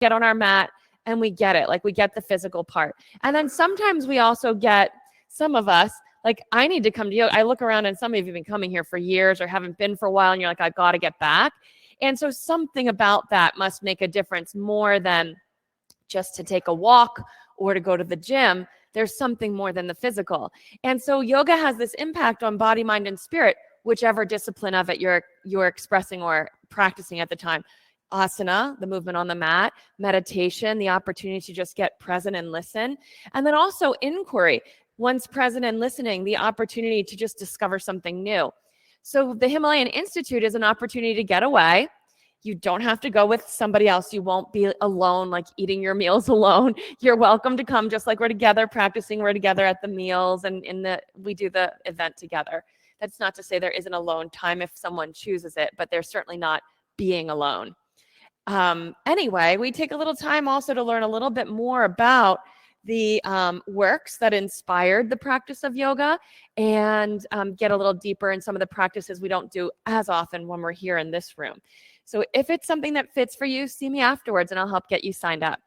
get on our mat and we get it. Like we get the physical part. And then sometimes we also get, some of us, like I need to come to yoga. I look around and some of you have been coming here for years or haven't been for a while and you're like, I got to get back. And so something about that must make a difference more than just to take a walk or to go to the gym. There's something more than the physical. And so yoga has this impact on body, mind, and spirit, whichever discipline of it you're expressing or practicing at the time. Asana, the movement on the mat, meditation, the opportunity to just get present and listen. And then also inquiry. Once present and listening, the opportunity to just discover something new. So the Himalayan Institute is an opportunity to get away. You don't have to go with somebody else. You won't be alone, like eating your meals alone. You're welcome to come, just like we're together practicing. We're together at the meals and we do the event together. That's not to say there isn't alone time if someone chooses it, but there's certainly not being alone. Anyway, we take a little time also to learn a little bit more about the works that inspired the practice of yoga and get a little deeper in some of the practices we don't do as often when we're here in this room. So if it's something that fits for you, see me afterwards and I'll help get you signed up.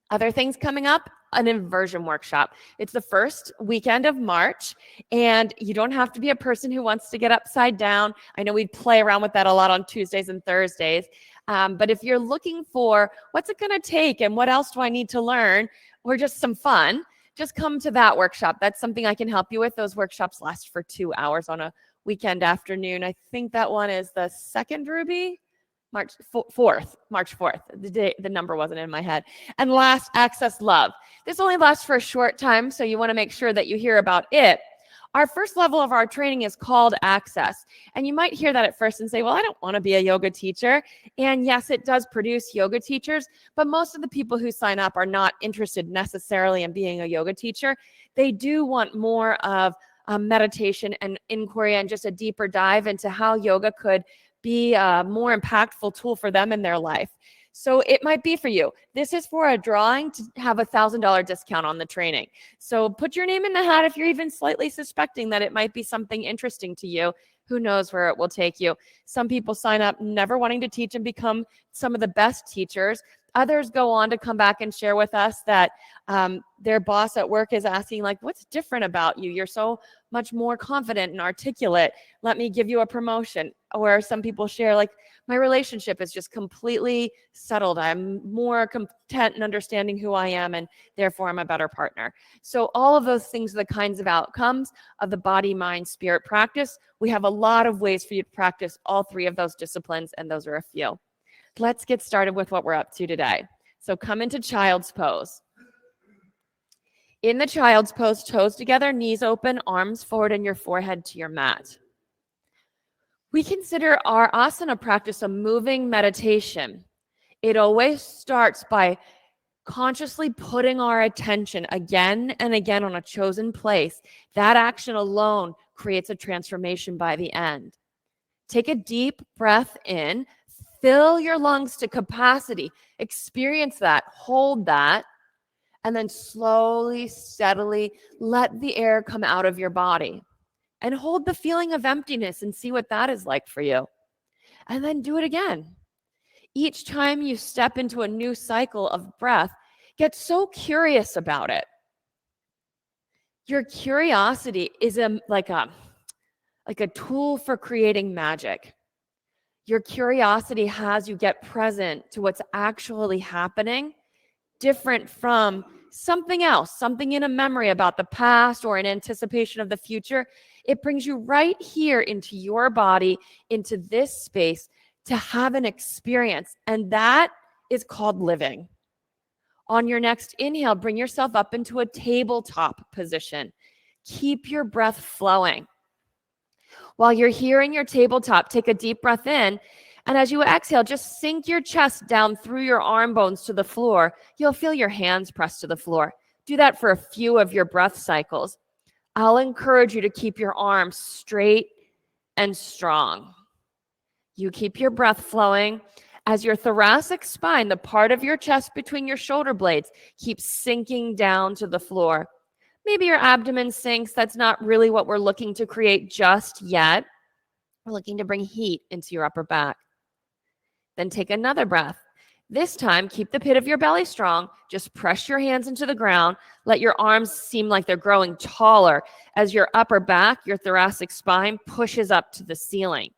Other things coming up, an inversion workshop. It's the first weekend of March, and you don't have to be a person who wants to get upside down. I know we play around with that a lot on Tuesdays and Thursdays, but if you're looking for what's it going to take and what else do I need to learn, or just some fun, just come to that workshop. That's something I can help you with. Those workshops last for 2 hours on a weekend afternoon. I think that one is the second, Ruby? March 4th. The number wasn't in my head. And last, Access Love. This only lasts for a short time, so you want to make sure that you hear about it. Our first level of our training is called Access. And you might hear that at first and say, well, I don't want to be a yoga teacher. And yes, it does produce yoga teachers, but most of the people who sign up are not interested necessarily in being a yoga teacher. They do want more of meditation and inquiry and just a deeper dive into how yoga could be a more impactful tool for them in their life. So it might be for you. This is for a drawing to have a $1,000 discount on the training. So put your name in the hat if you're even slightly suspecting that it might be something interesting to you. Who knows where it will take you? Some people sign up never wanting to teach and become some of the best teachers. Others go on to come back and share with us that their boss at work is asking, like, what's different about you? You're so much more confident and articulate. Let me give you a promotion. Or some people share, like, my relationship is just completely settled. I'm more content in understanding who I am, and therefore I'm a better partner. So all of those things are the kinds of outcomes of the body, mind, spirit practice. We have a lot of ways for you to practice all three of those disciplines, and those are a few. Let's get started with what we're up to today. So come into child's pose. In the child's pose, toes together, knees open, arms forward, and your forehead to your mat. We consider our asana practice a moving meditation. It always starts by consciously putting our attention again and again on a chosen place. That action alone creates a transformation by the end. Take a deep breath in, fill your lungs to capacity, experience that, hold that, and then slowly, steadily let the air come out of your body. And hold the feeling of emptiness and see what that is like for you. And then do it again. Each time you step into a new cycle of breath, get so curious about it. Your curiosity is like a tool for creating magic. Your curiosity has you get present to what's actually happening, different from something else, something in a memory about the past or in anticipation of the future. It brings you right here into your body, into this space to have an experience. And that is called living. On your next inhale, bring yourself up into a tabletop position. Keep your breath flowing. While you're here in your tabletop, take a deep breath in. And as you exhale, just sink your chest down through your arm bones to the floor. You'll feel your hands press to the floor. Do that for a few of your breath cycles. I'll encourage you to keep your arms straight and strong. You keep your breath flowing as your thoracic spine, the part of your chest between your shoulder blades, keeps sinking down to the floor. Maybe your abdomen sinks. That's not really what we're looking to create just yet. We're looking to bring heat into your upper back. Then take another breath. This time, keep the pit of your belly strong. Just press your hands into the ground. Let your arms seem like they're growing taller as your upper back, your thoracic spine pushes up to the ceiling.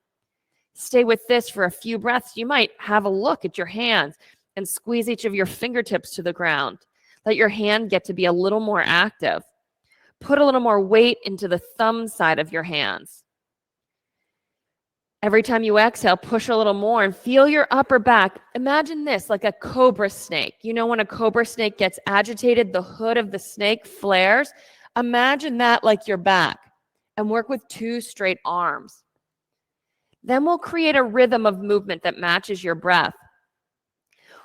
Stay with this for a few breaths. You might have a look at your hands and squeeze each of your fingertips to the ground. Let your hand get to be a little more active. Put a little more weight into the thumb side of your hands. Every time you exhale, push a little more and feel your upper back. Imagine this like a cobra snake. You know, when a cobra snake gets agitated, the hood of the snake flares. Imagine that like your back, and work with 2 straight arms. Then we'll create a rhythm of movement that matches your breath.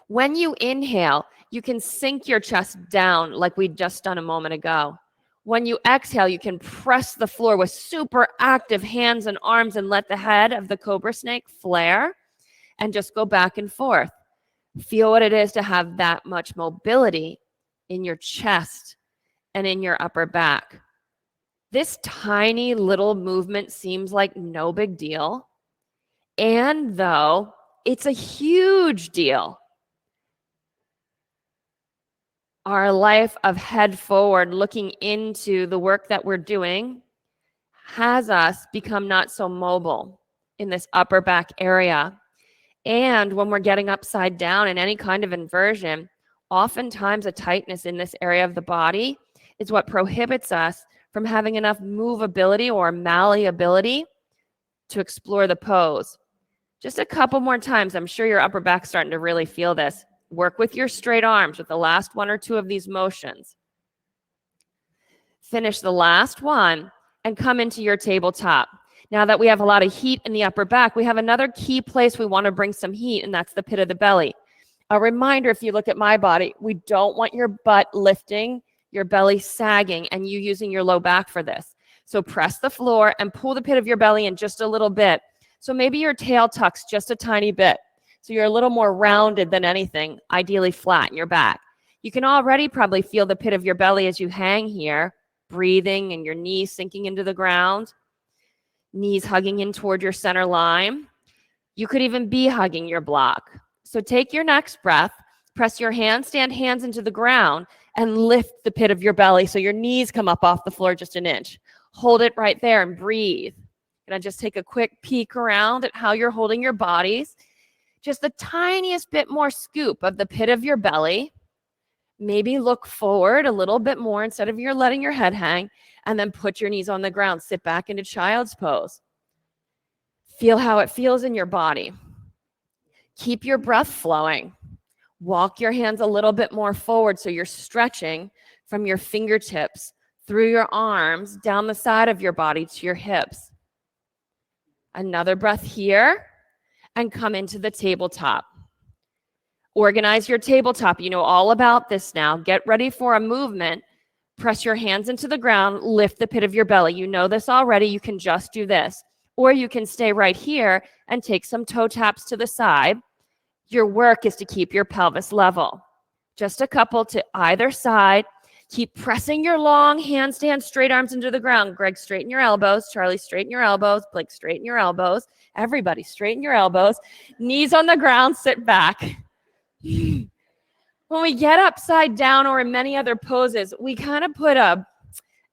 When you inhale, you can sink your chest down like we'd just done a moment ago. When you exhale, you can press the floor with super active hands and arms and let the head of the cobra snake flare and just go back and forth. Feel what it is to have that much mobility in your chest and in your upper back. This tiny little movement seems like no big deal. And though it's a huge deal, our life of head forward, looking into the work that we're doing, has us become not so mobile in this upper back area. And when we're getting upside down in any kind of inversion, oftentimes a tightness in this area of the body is what prohibits us from having enough movability or malleability to explore the pose. Just a couple more times. I'm sure your upper back's starting to really feel this. Work with your straight arms with the last 1 or 2 of these motions. Finish the last one and come into your tabletop. Now that we have a lot of heat in the upper back, we have another key place we want to bring some heat, and that's the pit of the belly. A reminder, if you look at my body, we don't want your butt lifting, your belly sagging, and you using your low back for this. So press the floor and pull the pit of your belly in just a little bit. So maybe your tail tucks just a tiny bit. So you're a little more rounded than anything, ideally flat in your back. You can already probably feel the pit of your belly as you hang here, breathing and your knees sinking into the ground, knees hugging in toward your center line. You could even be hugging your block. So take your next breath, press your handstand hands into the ground and lift the pit of your belly so your knees come up off the floor just an inch. Hold it right there and breathe. Gonna just take a quick peek around at how you're holding your bodies. Just the tiniest bit more scoop of the pit of your belly. Maybe look forward a little bit more instead of letting your head hang, and then put your knees on the ground. Sit back into child's pose. Feel how it feels in your body. Keep your breath flowing. Walk your hands a little bit more forward so you're stretching from your fingertips through your arms, down the side of your body to your hips. Another breath here. And come into the tabletop. Organize your tabletop. You know all about this now. Get ready for a movement. Press your hands into the ground. Lift the pit of your belly. You know this already. You can just do this. Or you can stay right here and take some toe taps to the side. Your work is to keep your pelvis level. Just a couple to either side. Keep pressing your long handstand straight arms into the ground. Greg, straighten your elbows. Charlie, straighten your elbows. Blake, straighten your elbows. Everybody, straighten your elbows. Knees on the ground, sit back. When we get upside down or in many other poses, we kind of put a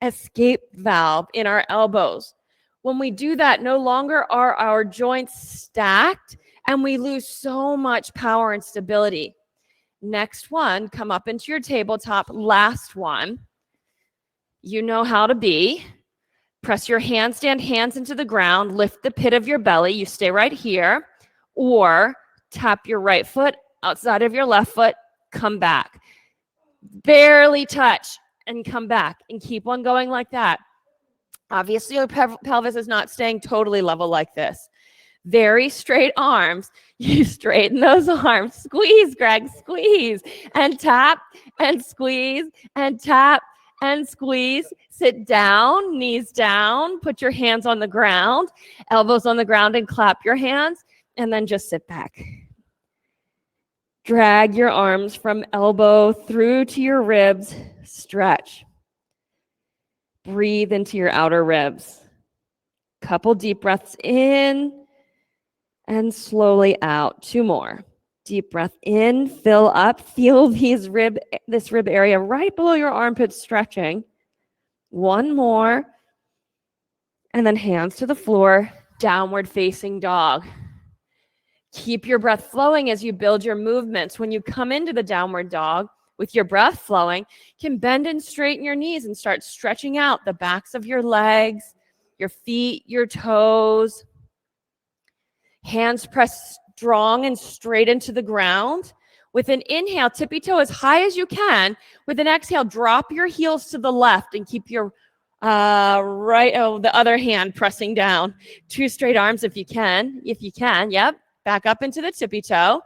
escape valve in our elbows. When we do that, no longer are our joints stacked, and we lose so much power and stability. Next one, come up into your tabletop. Last one. You know how to be. Press your handstand hands into the ground. Lift the pit of your belly. You stay right here. Or tap your right foot outside of your left foot. Come back. Barely touch and come back. And keep on going like that. Obviously, your pelvis is not staying totally level like this. Very straight arms. You straighten those arms. Squeeze, Greg, squeeze. And tap and squeeze and tap and squeeze. Sit down, knees down. Put your hands on the ground, elbows on the ground, and clap your hands. And then just sit back. Drag your arms from elbow through to your ribs. Stretch. Breathe into your outer ribs. Couple deep breaths in. And slowly out. 2 more. Deep breath in, fill up, feel this rib area right below your armpit stretching. One more. And then hands to the floor, downward facing dog. Keep your breath flowing as you build your movements. When you come into the downward dog with your breath flowing, you can bend and straighten your knees and start stretching out the backs of your legs, your feet, your toes. Hands press strong and straight into the ground. With an inhale, tippy toe as high as you can. With an exhale, drop your heels to the left and keep your the other hand pressing down. 2 straight arms if you can. Yep. Back up into the tippy toe.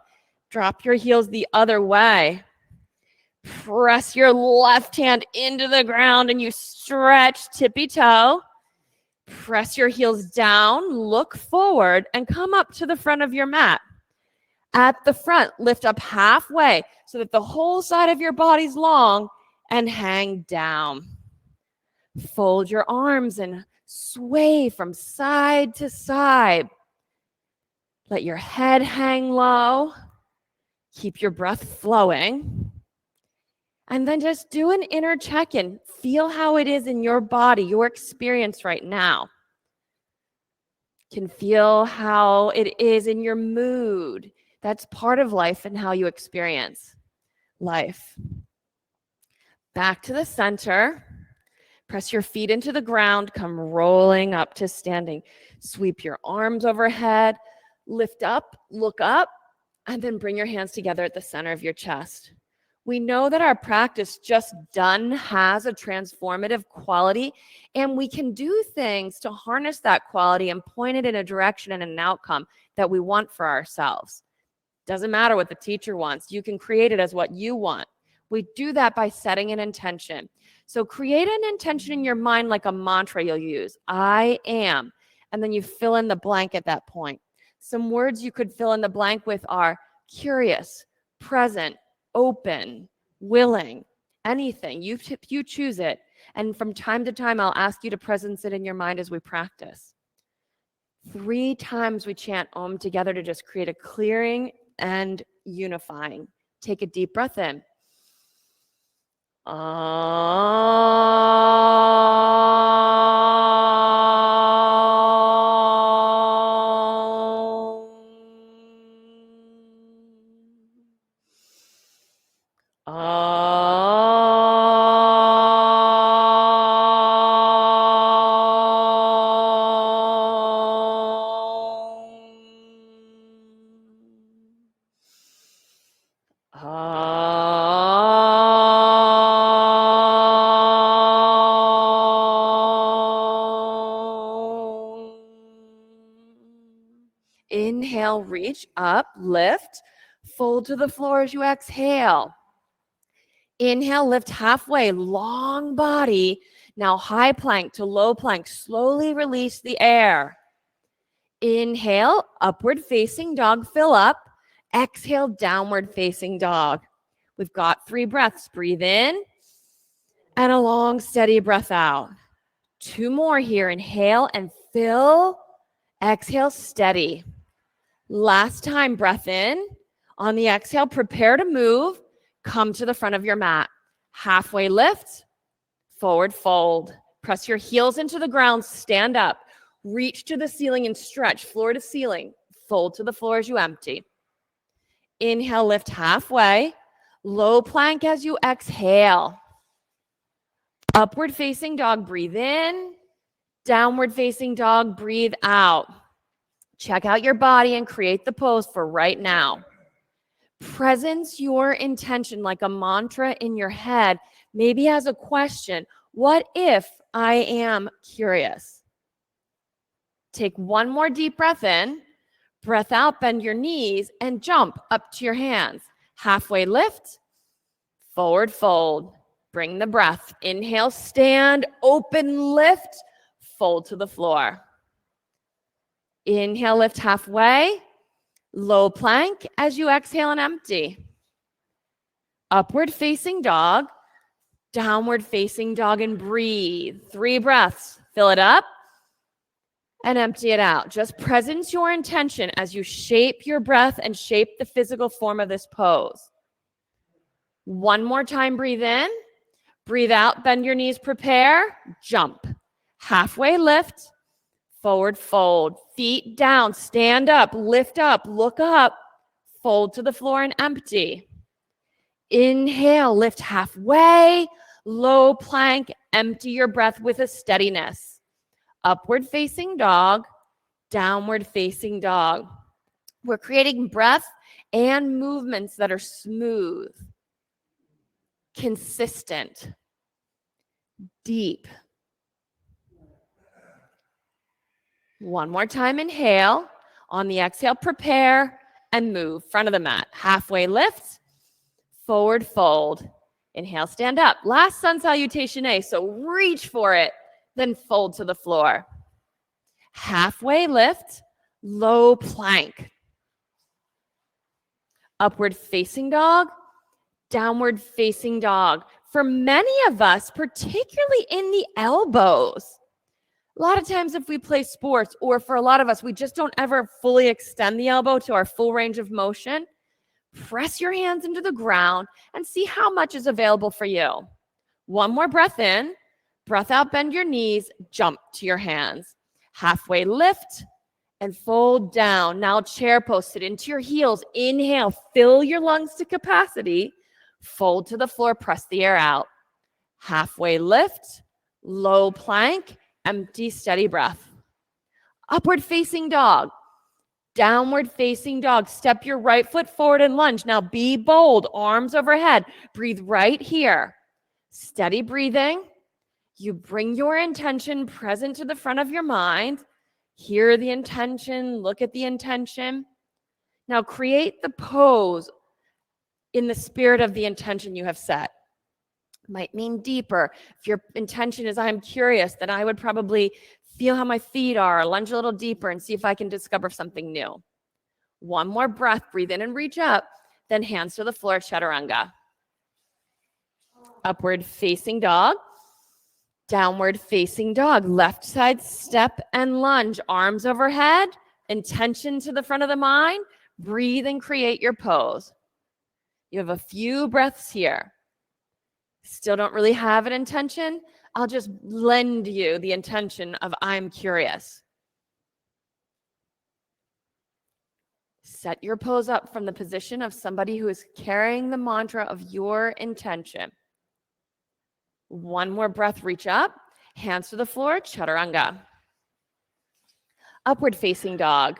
Drop your heels the other way. Press your left hand into the ground and you stretch tippy toe. Press your heels down, look forward, and come up to the front of your mat. At the front, lift up halfway so that the whole side of your body's long and hang down. Fold your arms and sway from side to side. Let your head hang low. Keep your breath flowing. And then just do an inner check-in. Feel how it is in your body, your experience right now. You can feel how it is in your mood. That's part of life and how you experience life. Back to the center. Press your feet into the ground. Come rolling up to standing. Sweep your arms overhead. Lift up, look up, and then bring your hands together at the center of your chest. We know that our practice just done has a transformative quality, and we can do things to harness that quality and point it in a direction and an outcome that we want for ourselves. Doesn't matter what the teacher wants. You can create it as what you want. We do that by setting an intention. So create an intention in your mind like a mantra you'll use. I am. And then you fill in the blank at that point. Some words you could fill in the blank with are curious, present, open, willing, anything. You choose it. And from time to time, I'll ask you to presence it in your mind as we practice. 3 times we chant Om together to just create a clearing and unifying. Take a deep breath in. Inhale, reach up, lift, fold to the floor as you exhale. Inhale, lift halfway, long body. Now high plank to low plank. Slowly release the air. Inhale, upward facing dog, fill up. Exhale, downward facing dog. We've got 3 breaths. Breathe in and a long, steady breath out. 2 more here. Inhale and fill. Exhale, steady. Last time, breath in. On the exhale, prepare to move. Come to the front of your mat. Halfway lift, forward fold. Press your heels into the ground, stand up. Reach to the ceiling and stretch, floor to ceiling. Fold to the floor as you empty. Inhale, lift halfway. Low plank as you exhale. Upward facing dog, breathe in. Downward facing dog, breathe out. Check out your body and create the pose for right now. Presence your intention like a mantra in your head, maybe as a question. What if I am curious? Take 1 more deep breath in, breath out, bend your knees, and jump up to your hands. Halfway lift, forward fold. Bring the breath. Inhale, stand, open, lift, fold to the floor. Inhale, lift halfway. Low plank as you exhale and empty. Upward facing dog, downward facing dog, and breathe. 3 breaths. Fill it up. and empty it out. Just presence your intention as you shape your breath and shape the physical form of this pose. One more time, breathe in, breathe out, bend your knees, prepare, jump. Halfway lift, forward fold, feet down, stand up, lift up, look up, fold to the floor and empty. Inhale, lift halfway, low plank, empty your breath with a steadiness. Upward facing dog, downward facing dog. We're creating breath and movements that are smooth, consistent, deep. One more time, inhale. On the exhale, prepare and move. Front of the mat. Halfway lift, forward fold. Inhale, stand up. Last sun salutation A, so reach for it, then fold to the floor. Halfway lift, low plank. Upward facing dog, downward facing dog. For many of us, particularly in the elbows, a lot of times if we play sports, or for a lot of us, we just don't ever fully extend the elbow to our full range of motion. Press your hands into the ground and see how much is available for you. One more breath in, breath out, bend your knees, jump to your hands. Halfway lift and fold down. Now chair pose, sit into your heels. Inhale, fill your lungs to capacity. Fold to the floor, press the air out. Halfway lift, low plank, empty, steady breath. Upward facing dog, downward facing dog. Step your right foot forward and lunge. Now be bold, arms overhead. Breathe right here. Steady breathing. You bring your intention present to the front of your mind. Hear the intention, look at the intention. Now create the pose in the spirit of the intention you have set. Might mean deeper. If your intention is I'm curious, then I would probably feel how my feet are, lunge a little deeper and see if I can discover something new. One more breath, breathe in and reach up, then hands to the floor, chaturanga. Upward facing dog, downward facing dog, left side step and lunge, arms overhead, intention to the front of the mind, breathe and create your pose. You have a few breaths here. Still don't really have an intention? I'll just lend you the intention of I'm curious. Set your pose up from the position of somebody who is carrying the mantra of your intention. One more breath, reach up, hands to the floor, chaturanga. Upward facing dog,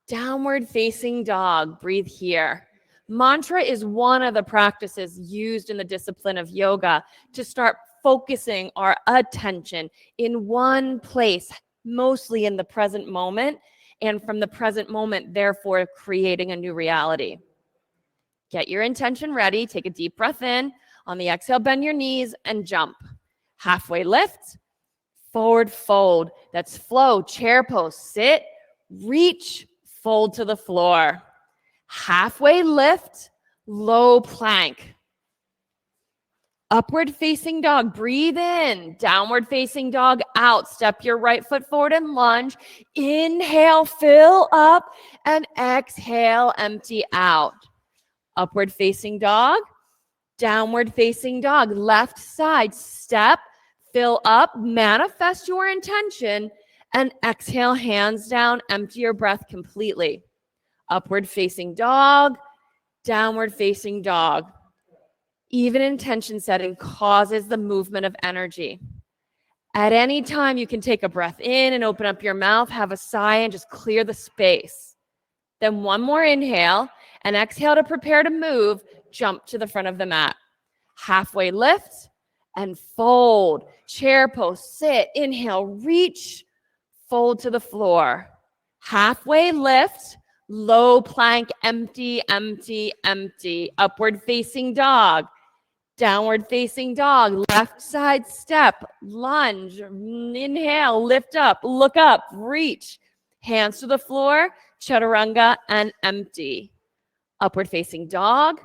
downward facing dog, breathe here. Mantra is one of the practices used in the discipline of yoga to start focusing our attention in one place, mostly in the present moment, and from the present moment, therefore, creating a new reality. Get your intention ready. Take a deep breath in. On the exhale, bend your knees and jump. Halfway lift, forward fold. That's flow, chair pose. Sit, reach, fold to the floor. Halfway lift, low plank. Upward facing dog, breathe in. Downward facing dog, out. Step your right foot forward and lunge. Inhale, fill up, and exhale, empty out. Upward facing dog, downward facing dog. Left side, step, fill up, manifest your intention, and exhale, hands down, empty your breath completely. Upward facing dog, downward facing dog. Even intention setting causes the movement of energy. At any time, you can take a breath in and open up your mouth, have a sigh, and just clear the space. Then one more inhale, and exhale to prepare to move, jump to the front of the mat. Halfway lift and fold. Chair pose, sit, inhale, reach, fold to the floor. Halfway lift, low plank, empty, empty, empty. Upward facing dog. Downward facing dog, left side step, lunge, inhale, lift up, look up, reach, hands to the floor, chaturanga, and empty. Upward facing dog,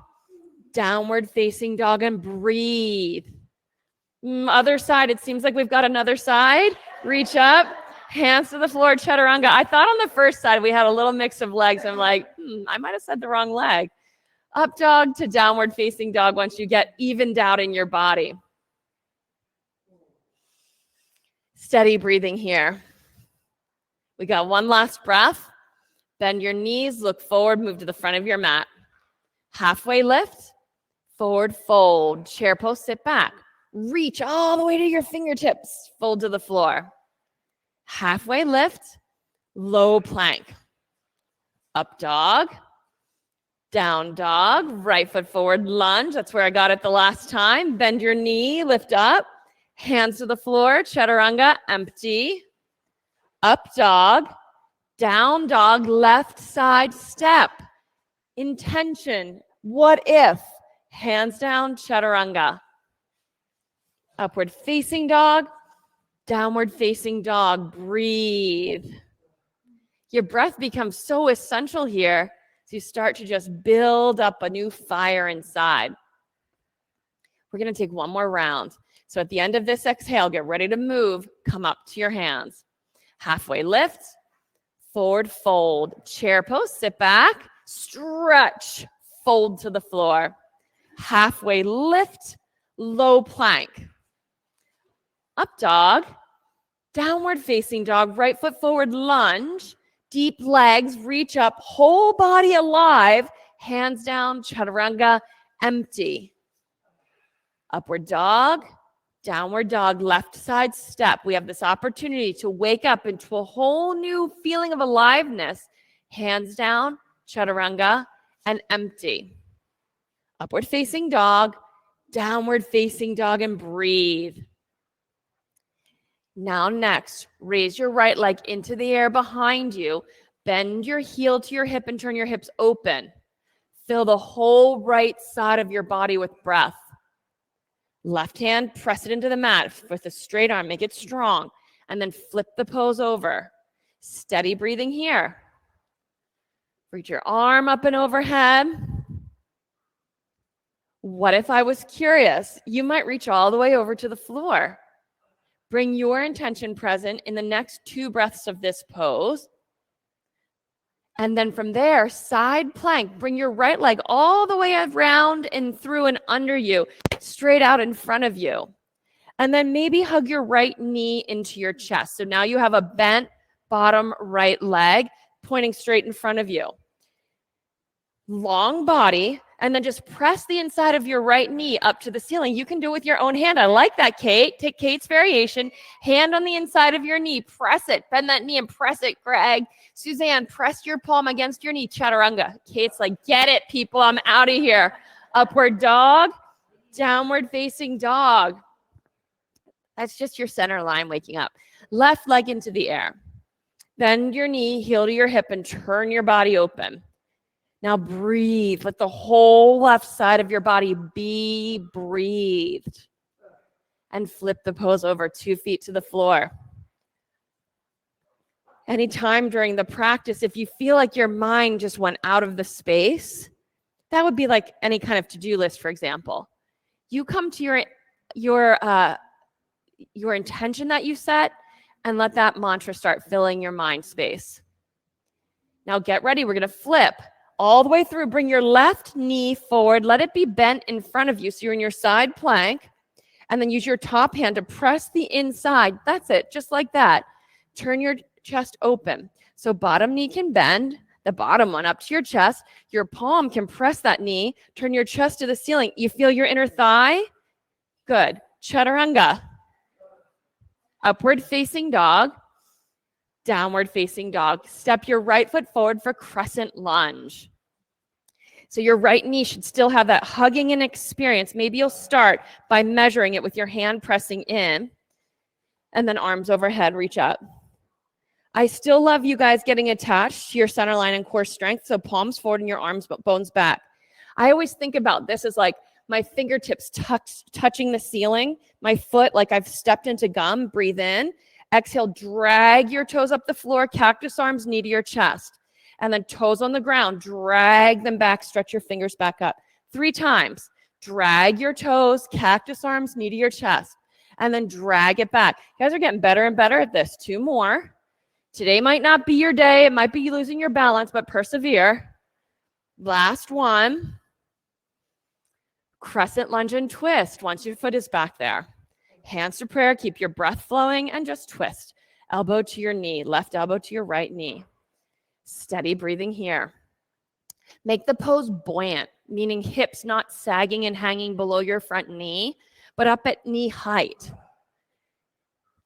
downward facing dog, and breathe. Other side, it seems like we've got another side. Reach up, Hands to the floor, chaturanga. I thought on the first side we had a little mix of legs. I'm like, I might have said the wrong leg. Up dog to downward facing dog once you get evened out in your body. Steady breathing here. We got one last breath. Bend your knees, look forward, move to the front of your mat. Halfway lift, forward fold, chair pose, sit back. Reach all the way to your fingertips, fold to the floor. Halfway lift, low plank. Up dog, down dog, right foot forward lunge. That's where I got it the last time. Bend your knee, lift up, hands to the floor, chaturanga, empty. Up dog, down dog, left side step. Intention, what if? Hands down, chaturanga. Upward facing dog, downward facing dog. Breathe. Your breath becomes so essential here. So you start to just build up a new fire inside. We're going to take one more round. So at the end of this exhale, get ready to move. Come up to your hands. Halfway lift, forward fold, chair pose, sit back, stretch, fold to the floor. Halfway lift, low plank. Up dog, downward facing dog, right foot forward lunge, deep legs, reach up, whole body alive, hands down, chaturanga, empty. Upward dog, downward dog, left side step. We have this opportunity to wake up into a whole new feeling of aliveness. Hands down, chaturanga, and empty. Upward facing dog, downward facing dog, and breathe. Now next, raise your right leg into the air behind you. Bend your heel to your hip and turn your hips open. Fill the whole right side of your body with breath. Left hand, press it into the mat with a straight arm. Make it strong. And then flip the pose over. Steady breathing here. Reach your arm up and overhead. What if I was curious? You might reach all the way over to the floor. Bring your intention present in the next 2 breaths of this pose. And then from there, side plank. Bring your right leg all the way around and through and under you, straight out in front of you. And then maybe hug your right knee into your chest. So now you have a bent bottom right leg pointing straight in front of you. Long body, and then just press the inside of your right knee up to the ceiling. You can do it with your own hand. I like that, Kate. Take Kate's variation. Hand on the inside of your knee. Press it. Bend that knee and press it, Greg. Suzanne, press your palm against your knee. Chaturanga. Kate's like, get it, people. I'm out of here. Upward dog. Downward facing dog. That's just your center line waking up. Left leg into the air. Bend your knee, heel to your hip, and turn your body open. Now breathe. Let the whole left side of your body be breathed. And flip the pose over, 2 feet to the floor. Anytime during the practice, if you feel like your mind just went out of the space, that would be like any kind of to-do list, for example. You come to your intention that you set and let that mantra start filling your mind space. Now get ready. We're going to flip all the way through. Bring your left knee forward. Let it be bent in front of you so you're in your side plank. And then use your top hand to press the inside. That's it, just like that. Turn your chest open. So bottom knee can bend, the bottom one up to your chest. Your palm can press that knee. Turn your chest to the ceiling. You feel your inner thigh? Good. Chaturanga. Upward facing dog. Downward facing dog. Step your right foot forward for crescent lunge. So your right knee should still have that hugging in experience. Maybe you'll start by measuring it with your hand pressing in. And then arms overhead, reach up. I still love you guys getting attached to your center line and core strength. So palms forward and your arms, bones back. I always think about this as like my fingertips touching the ceiling. My foot, like I've stepped into gum. Breathe in. Exhale, drag your toes up the floor. Cactus arms, knee to your chest. And then toes on the ground. Drag them back. Stretch your fingers back up. 3 times. Drag your toes. Cactus arms, knee to your chest. And then drag it back. You guys are getting better and better at this. 2 more. Today might not be your day. It might be losing your balance, but persevere. Last one. Crescent lunge and twist once your foot is back there. Hands to prayer, keep your breath flowing, and just twist. Elbow to your knee, left elbow to your right knee. Steady breathing here. Make the pose buoyant, meaning hips not sagging and hanging below your front knee, but up at knee height.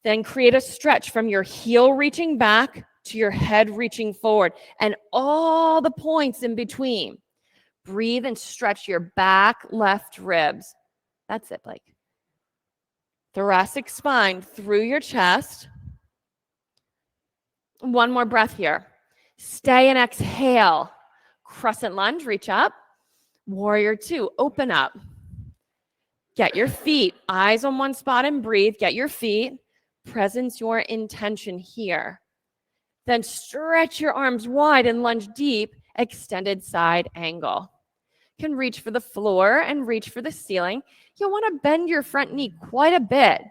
Then create a stretch from your heel reaching back to your head reaching forward and all the points in between. Breathe and stretch your back left ribs. That's it, Blake. Thoracic spine through your chest. One more breath here. Stay and exhale. Crescent lunge, reach up. Warrior two, open up. Get your feet, eyes on one spot and breathe. Get your feet. Presence your intention here. Then stretch your arms wide and lunge deep, extended side angle. You can reach for the floor and reach for the ceiling. You'll want to bend your front knee quite a bit.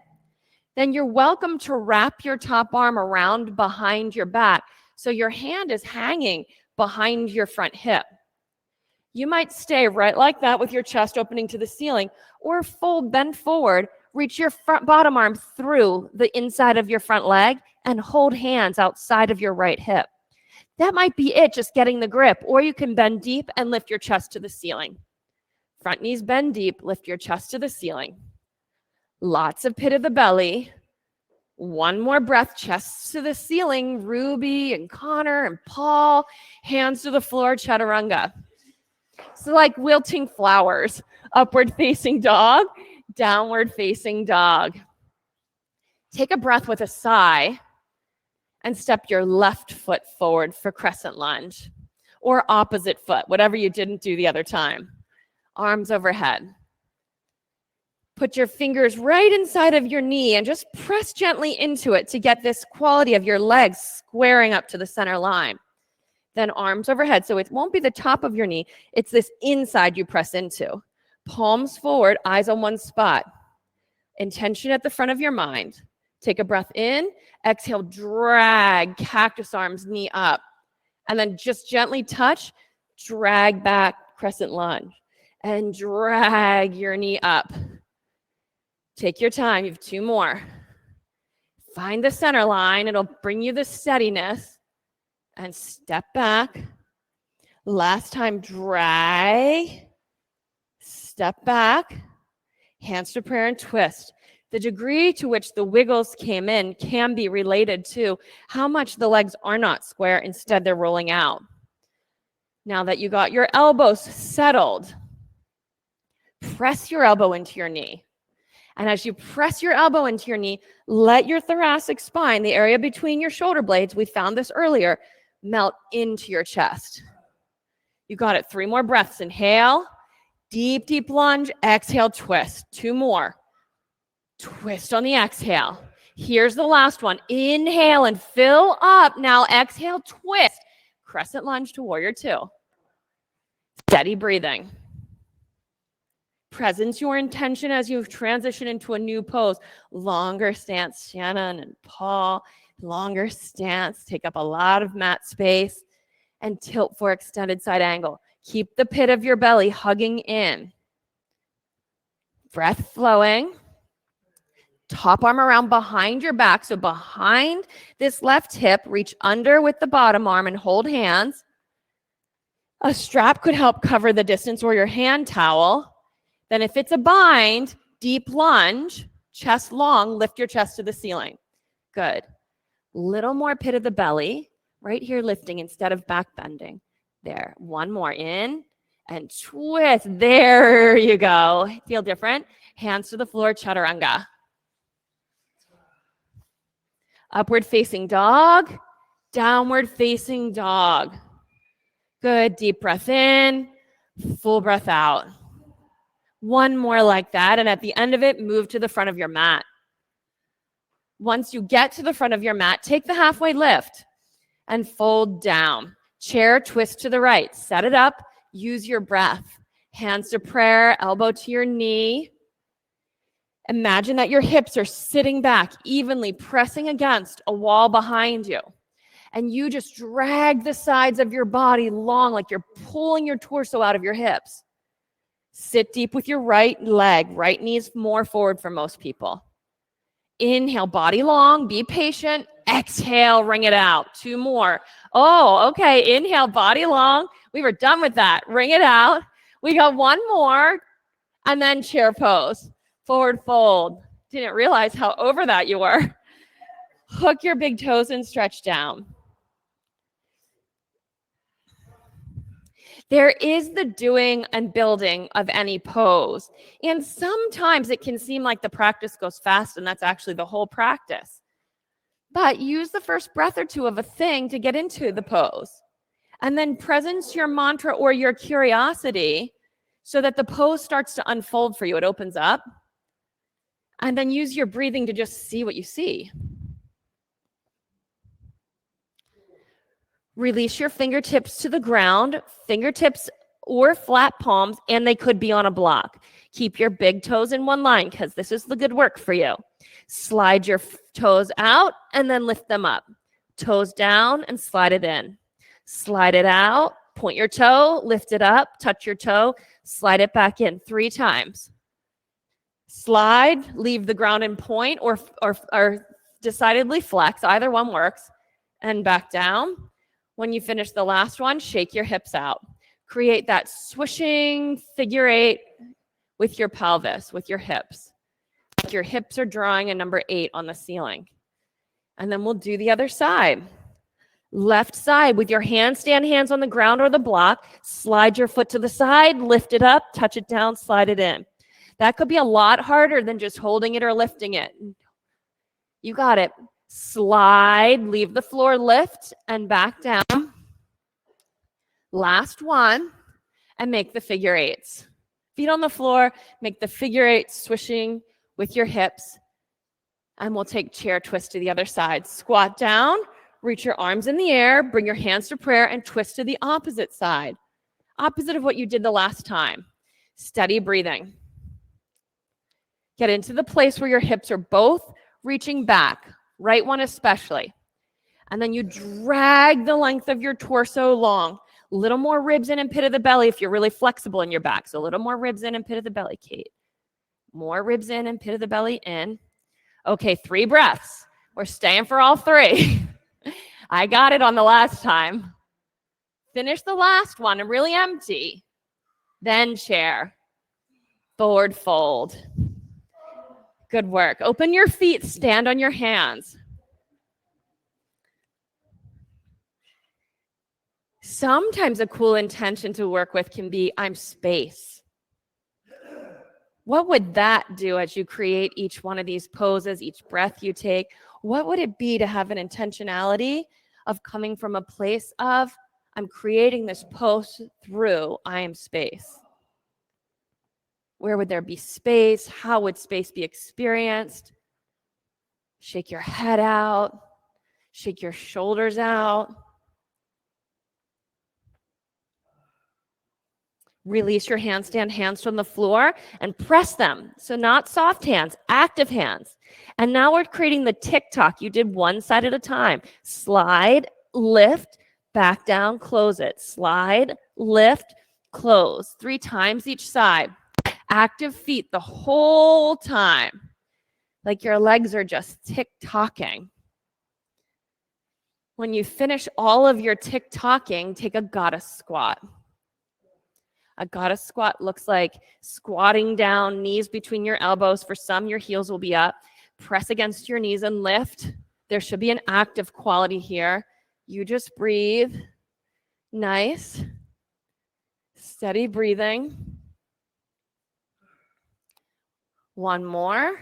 Then you're welcome to wrap your top arm around behind your back so your hand is hanging behind your front hip. You might stay right like that with your chest opening to the ceiling, or bend forward, reach your bottom arm through the inside of your front leg and hold hands outside of your right hip. That might be it, just getting the grip, or you can bend deep and lift your chest to the ceiling. Front knees bend deep, lift your chest to the ceiling. Lots of pit of the belly. One more breath, chest to the ceiling. Ruby and Connor and Paul, hands to the floor, chaturanga. So like wilting flowers, upward facing dog, downward facing dog. Take a breath with a sigh and step your left foot forward for crescent lunge, or opposite foot, whatever you didn't do the other time. Arms overhead. Put your fingers right inside of your knee and just press gently into it to get this quality of your legs squaring up to the center line. Then arms overhead, so it won't be the top of your knee. It's this inside you press into. Palms forward, eyes on one spot. Intention at the front of your mind. Take a breath in, exhale, drag, cactus arms, knee up. And then just gently touch, drag back, crescent lunge. And drag your knee up. Take your time, you have two more. Find the center line, it'll bring you the steadiness. And step back. Last time, drag. Step back. Hands to prayer and twist. The degree to which the wiggles came in can be related to how much the legs are not square, instead they're rolling out. Now that you got your elbows settled, press your elbow into your knee. And as you press your elbow into your knee, let your thoracic spine, the area between your shoulder blades, we found this earlier, melt into your chest. You got it. 3 more breaths. Inhale, deep, deep lunge. Exhale, twist. 2 more. Twist on the exhale. Here's the last one. Inhale and fill up. Now exhale, twist. Crescent lunge to warrior 2. Steady breathing. Presence your intention as you transition into a new pose. Longer stance, Shannon and Paul. Longer stance. Take up a lot of mat space. And tilt for extended side angle. Keep the pit of your belly hugging in. Breath flowing. Top arm around behind your back. So behind this left hip, reach under with the bottom arm and hold hands. A strap could help cover the distance, or your hand towel. Then if it's a bind, deep lunge, chest long, lift your chest to the ceiling. Good. Little more pit of the belly. Right here lifting instead of back bending. There. One more in and twist. There you go. Feel different? Hands to the floor, chaturanga. Upward facing dog, downward facing dog. Good. Deep breath in, full breath out. One more like that, and at the end of it, move to the front of your mat. Once you get to the front of your mat, take the halfway lift and fold down. Chair, twist to the right. Set it up. Use your breath. Hands to prayer, elbow to your knee. Imagine that your hips are sitting back evenly, pressing against a wall behind you. And you just drag the sides of your body long, like you're pulling your torso out of your hips. Sit deep with your right leg. Right knee's more forward for most people. Inhale, body long, be patient. Exhale, wring it out. 2 more. Oh, okay. Inhale, body long. We were done with that. Wring it out. We got 1 more. And then chair pose. Forward fold. Didn't realize how over that you were. Hook your big toes and stretch down. There is the doing and building of any pose. And sometimes it can seem like the practice goes fast, and that's actually the whole practice. But use the first breath or 2 of a thing to get into the pose. And then presence your mantra or your curiosity so that the pose starts to unfold for you. It opens up. And then use your breathing to just see what you see. Release your fingertips to the ground, fingertips or flat palms, and they could be on a block. Keep your big toes in one line because this is the good work for you. Slide your toes out and then lift them up. Toes down and slide it in. Slide it out, point your toe, lift it up, touch your toe, slide it back in 3 times. Slide, leave the ground in point or decidedly flex. Either one works. And back down. When you finish the last one, shake your hips out. Create that swishing figure 8 with your pelvis, with your hips. Like your hips are drawing a number 8 on the ceiling. And then we'll do the other side. Left side with your handstand hands on the ground or the block. Slide your foot to the side, lift it up, touch it down, slide it in. That could be a lot harder than just holding it or lifting it. You got it. Slide, leave the floor, lift, and back down. Last one, and make the figure 8s. Feet on the floor, make the figure 8 swishing with your hips. And we'll take chair twist to the other side. Squat down, reach your arms in the air, bring your hands to prayer, and twist to the opposite side. Opposite of what you did the last time. Steady breathing. Get into the place where your hips are both reaching back. Right one especially. And then you drag the length of your torso long. A little more ribs in and pit of the belly if you're really flexible in your back. So a little more ribs in and pit of the belly, Kate. More ribs in and pit of the belly in. Okay, 3 breaths. We're staying for all 3. I got it on the last time. Finish the last one and really empty. Then chair. Forward fold. Good work. Open your feet, stand on your hands. Sometimes a cool intention to work with can be, I'm space. What would that do as you create each one of these poses, each breath you take? What would it be to have an intentionality of coming from a place of, I'm creating this pose through I am space? Where would there be space? How would space be experienced? Shake your head out. Shake your shoulders out. Release your handstand hands from the floor and press them. So not soft hands, active hands. And now we're creating the tick-tock. You did one side at a time. Slide, lift, back down, close it. Slide, lift, close. 3 times each side. Active feet the whole time. Like your legs are just tick-tocking. When you finish all of your tick-tocking, take a goddess squat. A goddess squat looks like squatting down, knees between your elbows. For some, your heels will be up. Press against your knees and lift. There should be an active quality here. You just breathe. Nice. Steady breathing. One more.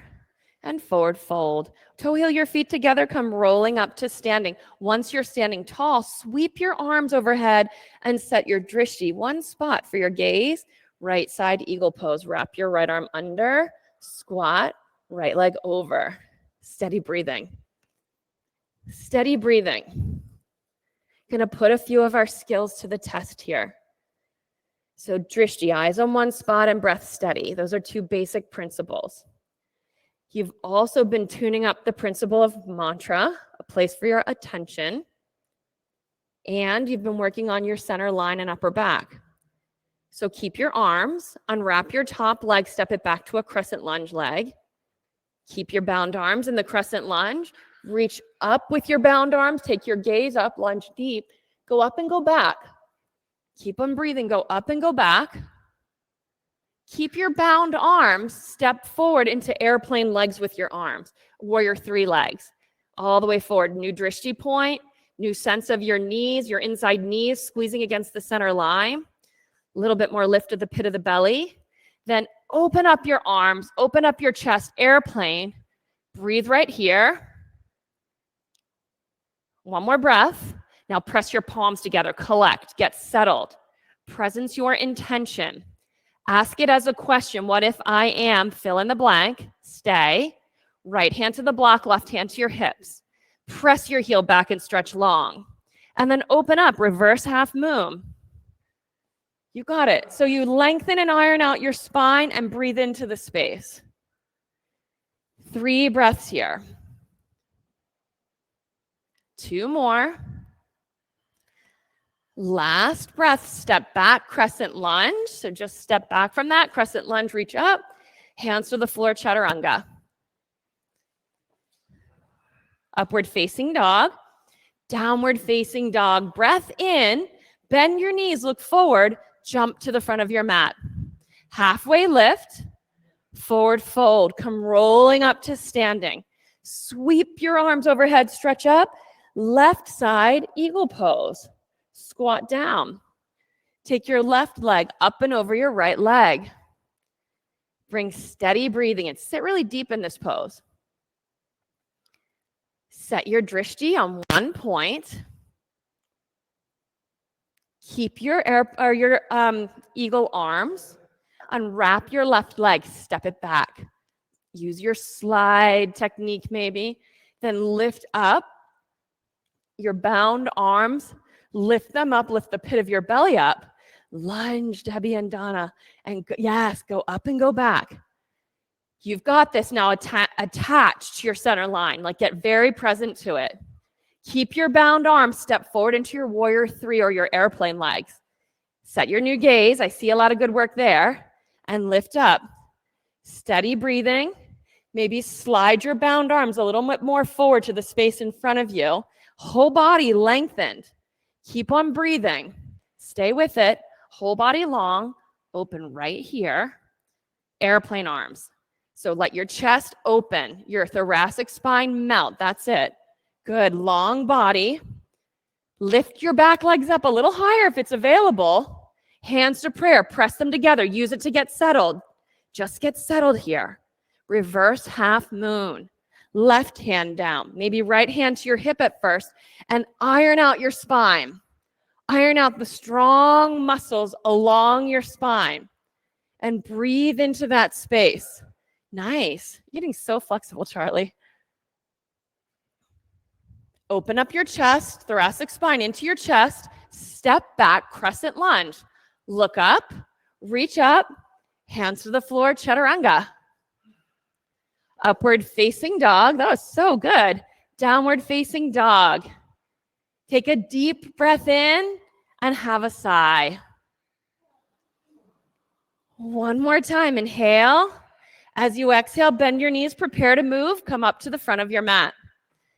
And forward fold. Toe heel your feet together, come rolling up to standing. Once you're standing tall, sweep your arms overhead and set your drishti. One spot for your gaze. Right side eagle pose. Wrap your right arm under. Squat. Right leg over. Steady breathing. Steady breathing. Going to put a few of our skills to the test here. So drishti, eyes on one spot and breath steady. Those are 2 basic principles. You've also been tuning up the principle of mantra, a place for your attention. And you've been working on your center line and upper back. So keep your arms, unwrap your top leg, step it back to a crescent lunge leg. Keep your bound arms in the crescent lunge. Reach up with your bound arms, take your gaze up, lunge deep, go up and go back. Keep on breathing, go up and go back. Keep your bound arms, step forward into airplane legs with your arms, warrior 3 legs, all the way forward. New drishti point, new sense of your knees, your inside knees squeezing against the center line. A little bit more lift of the pit of the belly. Then open up your arms, open up your chest, airplane. Breathe right here. One more breath. Now press your palms together, collect, get settled. Presence your intention. Ask it as a question. What if I am, fill in the blank, stay. Right hand to the block, left hand to your hips. Press your heel back and stretch long. And then open up, reverse half moon. You got it. So you lengthen and iron out your spine and breathe into the space. 3 breaths here. 2 more. Last breath, step back, crescent lunge. So just step back from that, crescent lunge, reach up, hands to the floor, chaturanga. Upward facing dog, downward facing dog. Breath in, bend your knees, look forward, jump to the front of your mat. Halfway lift, forward fold, come rolling up to standing. Sweep your arms overhead, stretch up, left side, eagle pose. Squat down. Take your left leg up and over your right leg. Bring steady breathing and sit really deep in this pose. Set your drishti on one point. Keep your eagle arms. Unwrap your left leg, step it back. Use your slide technique maybe. Then lift up your bound arms. Lift them up, lift the pit of your belly up. Lunge, Debbie and Donna. And yes, go up and go back. You've got this now attached to your center line. Like get very present to it. Keep your bound arms, step forward into your warrior 3 or your airplane legs. Set your new gaze. I see a lot of good work there. And lift up. Steady breathing. Maybe slide your bound arms a little bit more forward to the space in front of you. Whole body lengthened. Keep on breathing. Stay with it. Whole body long. Open right here. Airplane arms. So let your chest open. Your thoracic spine melt. That's it. Good. Long body. Lift your back legs up a little higher if it's available. Hands to prayer. Press them together. Use it to get settled. Just get settled here. Reverse half moon. Left hand down. Maybe right hand to your hip at first. And iron out your spine. Iron out the strong muscles along your spine. And breathe into that space. Nice. You're getting so flexible, Charlie. Open up your chest, thoracic spine into your chest. Step back, crescent lunge. Look up, reach up, hands to the floor, chaturanga. Upward facing dog. That was so good. Downward facing dog. Take a deep breath in and have a sigh. One more time. Inhale. As you exhale, bend your knees, prepare to move. Come up to the front of your mat.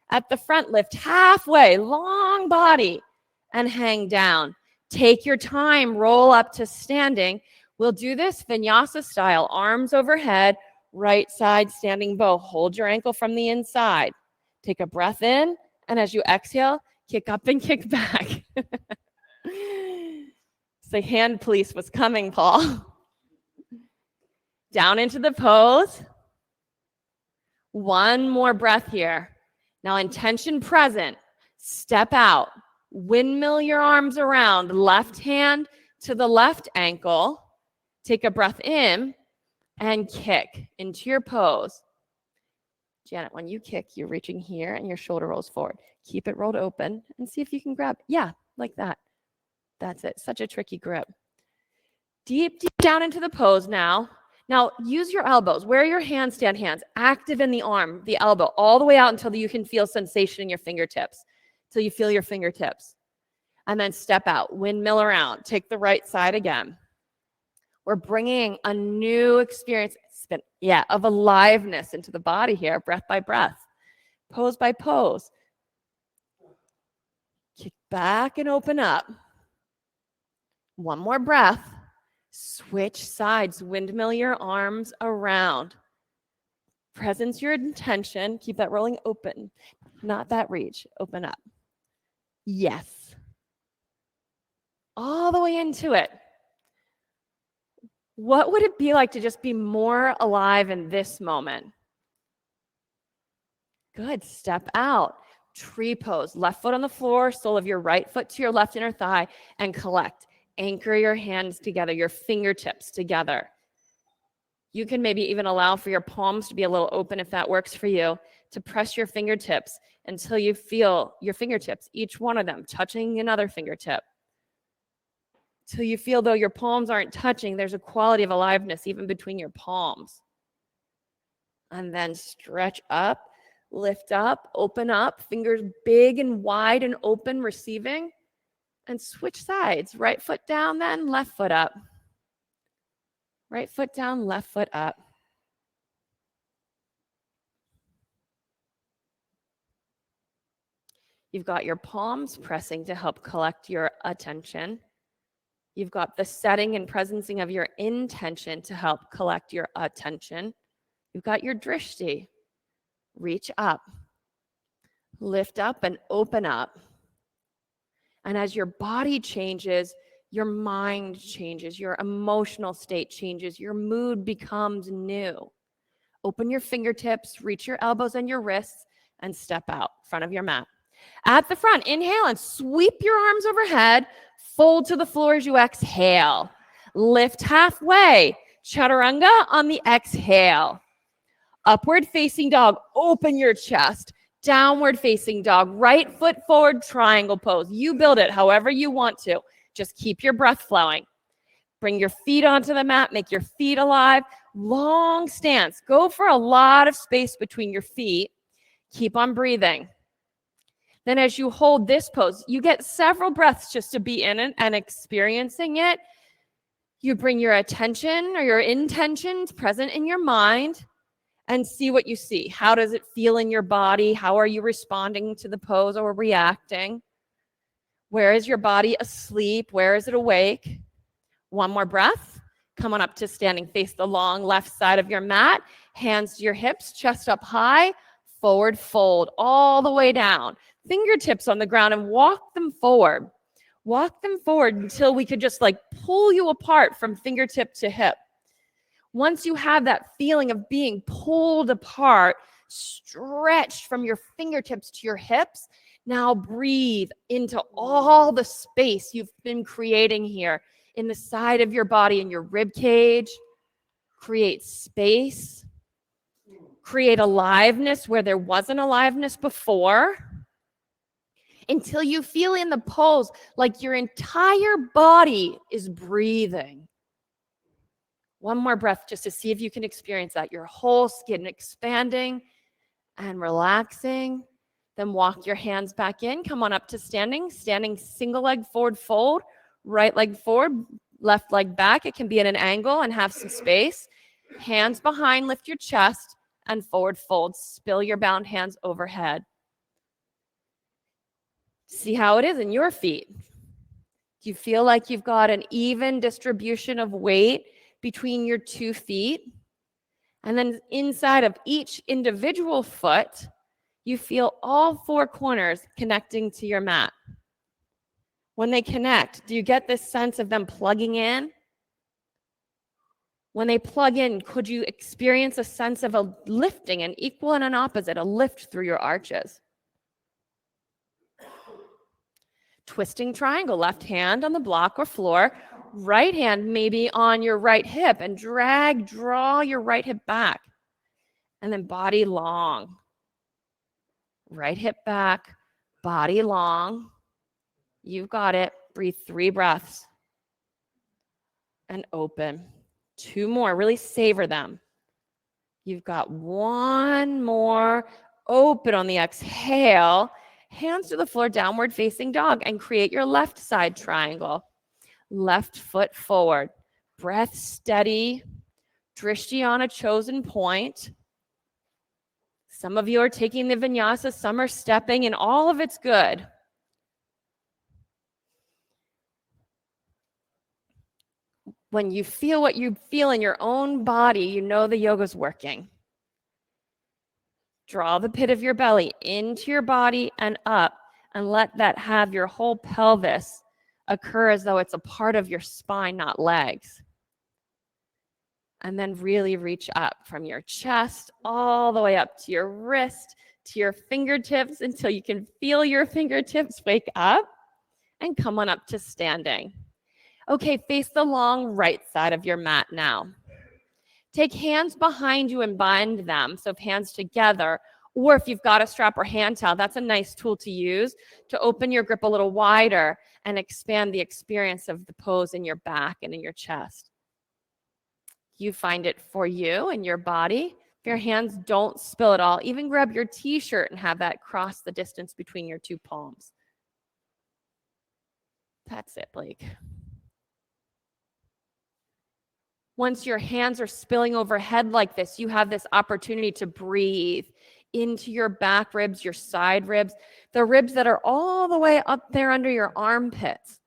At the front, lift halfway, long body, and hang down. Take your time, roll up to standing. We'll do this vinyasa style, arms overhead, right side standing bow. Hold your ankle from the inside. Take a breath in, and as you exhale, kick up and kick back. It's like hand police was coming, Paul. Down into the pose. One more breath here. Now intention present. Step out. Windmill your arms around. Left hand to the left ankle. Take a breath in and kick into your pose. Janet, when you kick, you're reaching here and your shoulder rolls forward. Keep it rolled open and see if you can grab. Yeah, like that. That's it. Such a tricky grip. Deep, deep down into the pose now. Now, use your elbows. Where your handstand hands, active in the arm, the elbow, all the way out until you can feel sensation in your fingertips, till you feel your fingertips. And then step out, windmill around, take the right side again. We're bringing a new experience, of aliveness into the body here, breath by breath, pose by pose. Kick back and open up. One more breath. Switch sides, windmill your arms around. Presence your intention. Keep that rolling open, not that reach. Open up. Yes. All the way into it. What would it be like to just be more alive in this moment? Good. Step out. Tree pose. Left foot on the floor, sole of your right foot to your left inner thigh, and collect. Anchor your hands together, your fingertips together. You can maybe even allow for your palms to be a little open if that works for you, to press your fingertips until you feel your fingertips, each one of them, touching another fingertip. Till you feel though your palms aren't touching, there's a quality of aliveness even between your palms. And then stretch up, lift up, open up, fingers big and wide and open, receiving, and switch sides. Right foot down, then left foot up. Right foot down, left foot up. You've got your palms pressing to help collect your attention. You've got the setting and presencing of your intention to help collect your attention. You've got your drishti. Reach up, lift up and open up. And as your body changes, your mind changes, your emotional state changes, your mood becomes new. Open your fingertips, reach your elbows and your wrists, and step out in front of your mat. At the front, inhale and sweep your arms overhead. Fold to the floor as you exhale. Lift halfway. Chaturanga on the exhale. Upward facing dog. Open your chest. Downward facing dog. Right foot forward, triangle pose. You build it however you want to. Just keep your breath flowing. Bring your feet onto the mat. Make your feet alive. Long stance. Go for a lot of space between your feet. Keep on breathing. Then as you hold this pose, you get several breaths just to be in it and experiencing it. You bring your attention or your intentions present in your mind and see what you see. How does it feel in your body? How are you responding to the pose or reacting? Where is your body asleep? Where is it awake? One more breath. Come on up to standing. Face the long left side of your mat. Hands to your hips, chest up high. Forward fold all the way down. Fingertips on the ground and walk them forward. Walk them forward until we could just like pull you apart from fingertip to hip. Once you have that feeling of being pulled apart, stretched from your fingertips to your hips, now breathe into all the space you've been creating here in the side of your body, in your rib cage. Create space. Create aliveness where there wasn't aliveness before. Until you feel in the pose like your entire body is breathing. One more breath just to see if you can experience that. Your whole skin expanding and relaxing. Then walk your hands back in. Come on up to standing. Standing single leg forward fold. Right leg forward, left leg back. It can be at an angle and have some space. Hands behind, lift your chest and forward fold. Spill your bound hands overhead. See how it is in your feet. Do you feel like you've got an even distribution of weight between your 2 feet? And then inside of each individual foot, you feel all 4 corners connecting to your mat. When they connect, do you get this sense of them plugging in? When they plug in, could you experience a sense of a lifting, an equal and an opposite, a lift through your arches? Twisting triangle, left hand on the block or floor, right hand maybe on your right hip, and draw your right hip back. And then body long. Right hip back, body long. You've got it. Breathe 3 breaths. And open. 2 more. Really savor them. You've got 1 more. Open on the exhale. Hands to the floor, downward facing dog, and create your left side triangle. Left foot forward. Breath steady. Drishti on a chosen point. Some of you are taking the vinyasa, some are stepping, and all of it's good. When you feel what you feel in your own body, you know the yoga's working. Draw the pit of your belly into your body and up, and let that have your whole pelvis occur as though it's a part of your spine, not legs. And then really reach up from your chest all the way up to your wrist, to your fingertips, until you can feel your fingertips wake up and come on up to standing. Okay, face the long right side of your mat now. Take hands behind you and bind them. So if hands together, or if you've got a strap or hand towel, that's a nice tool to use to open your grip a little wider and expand the experience of the pose in your back and in your chest. You find it for you and your body. If your hands don't spill at all, even grab your t-shirt and have that cross the distance between your two palms. That's it, Blake. Once your hands are spilling overhead like this, you have this opportunity to breathe into your back ribs, your side ribs, the ribs that are all the way up there under your armpits.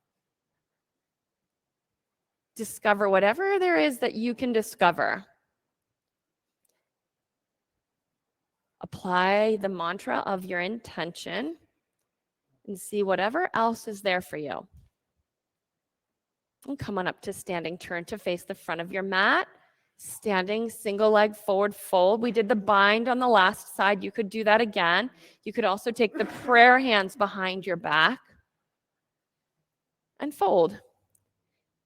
Discover whatever there is that you can discover. Apply the mantra of your intention and see whatever else is there for you. And come on up to standing. Turn to face the front of your mat. Standing, single leg forward fold. We did the bind on the last side. You could do that again. You could also take the prayer hands behind your back and fold.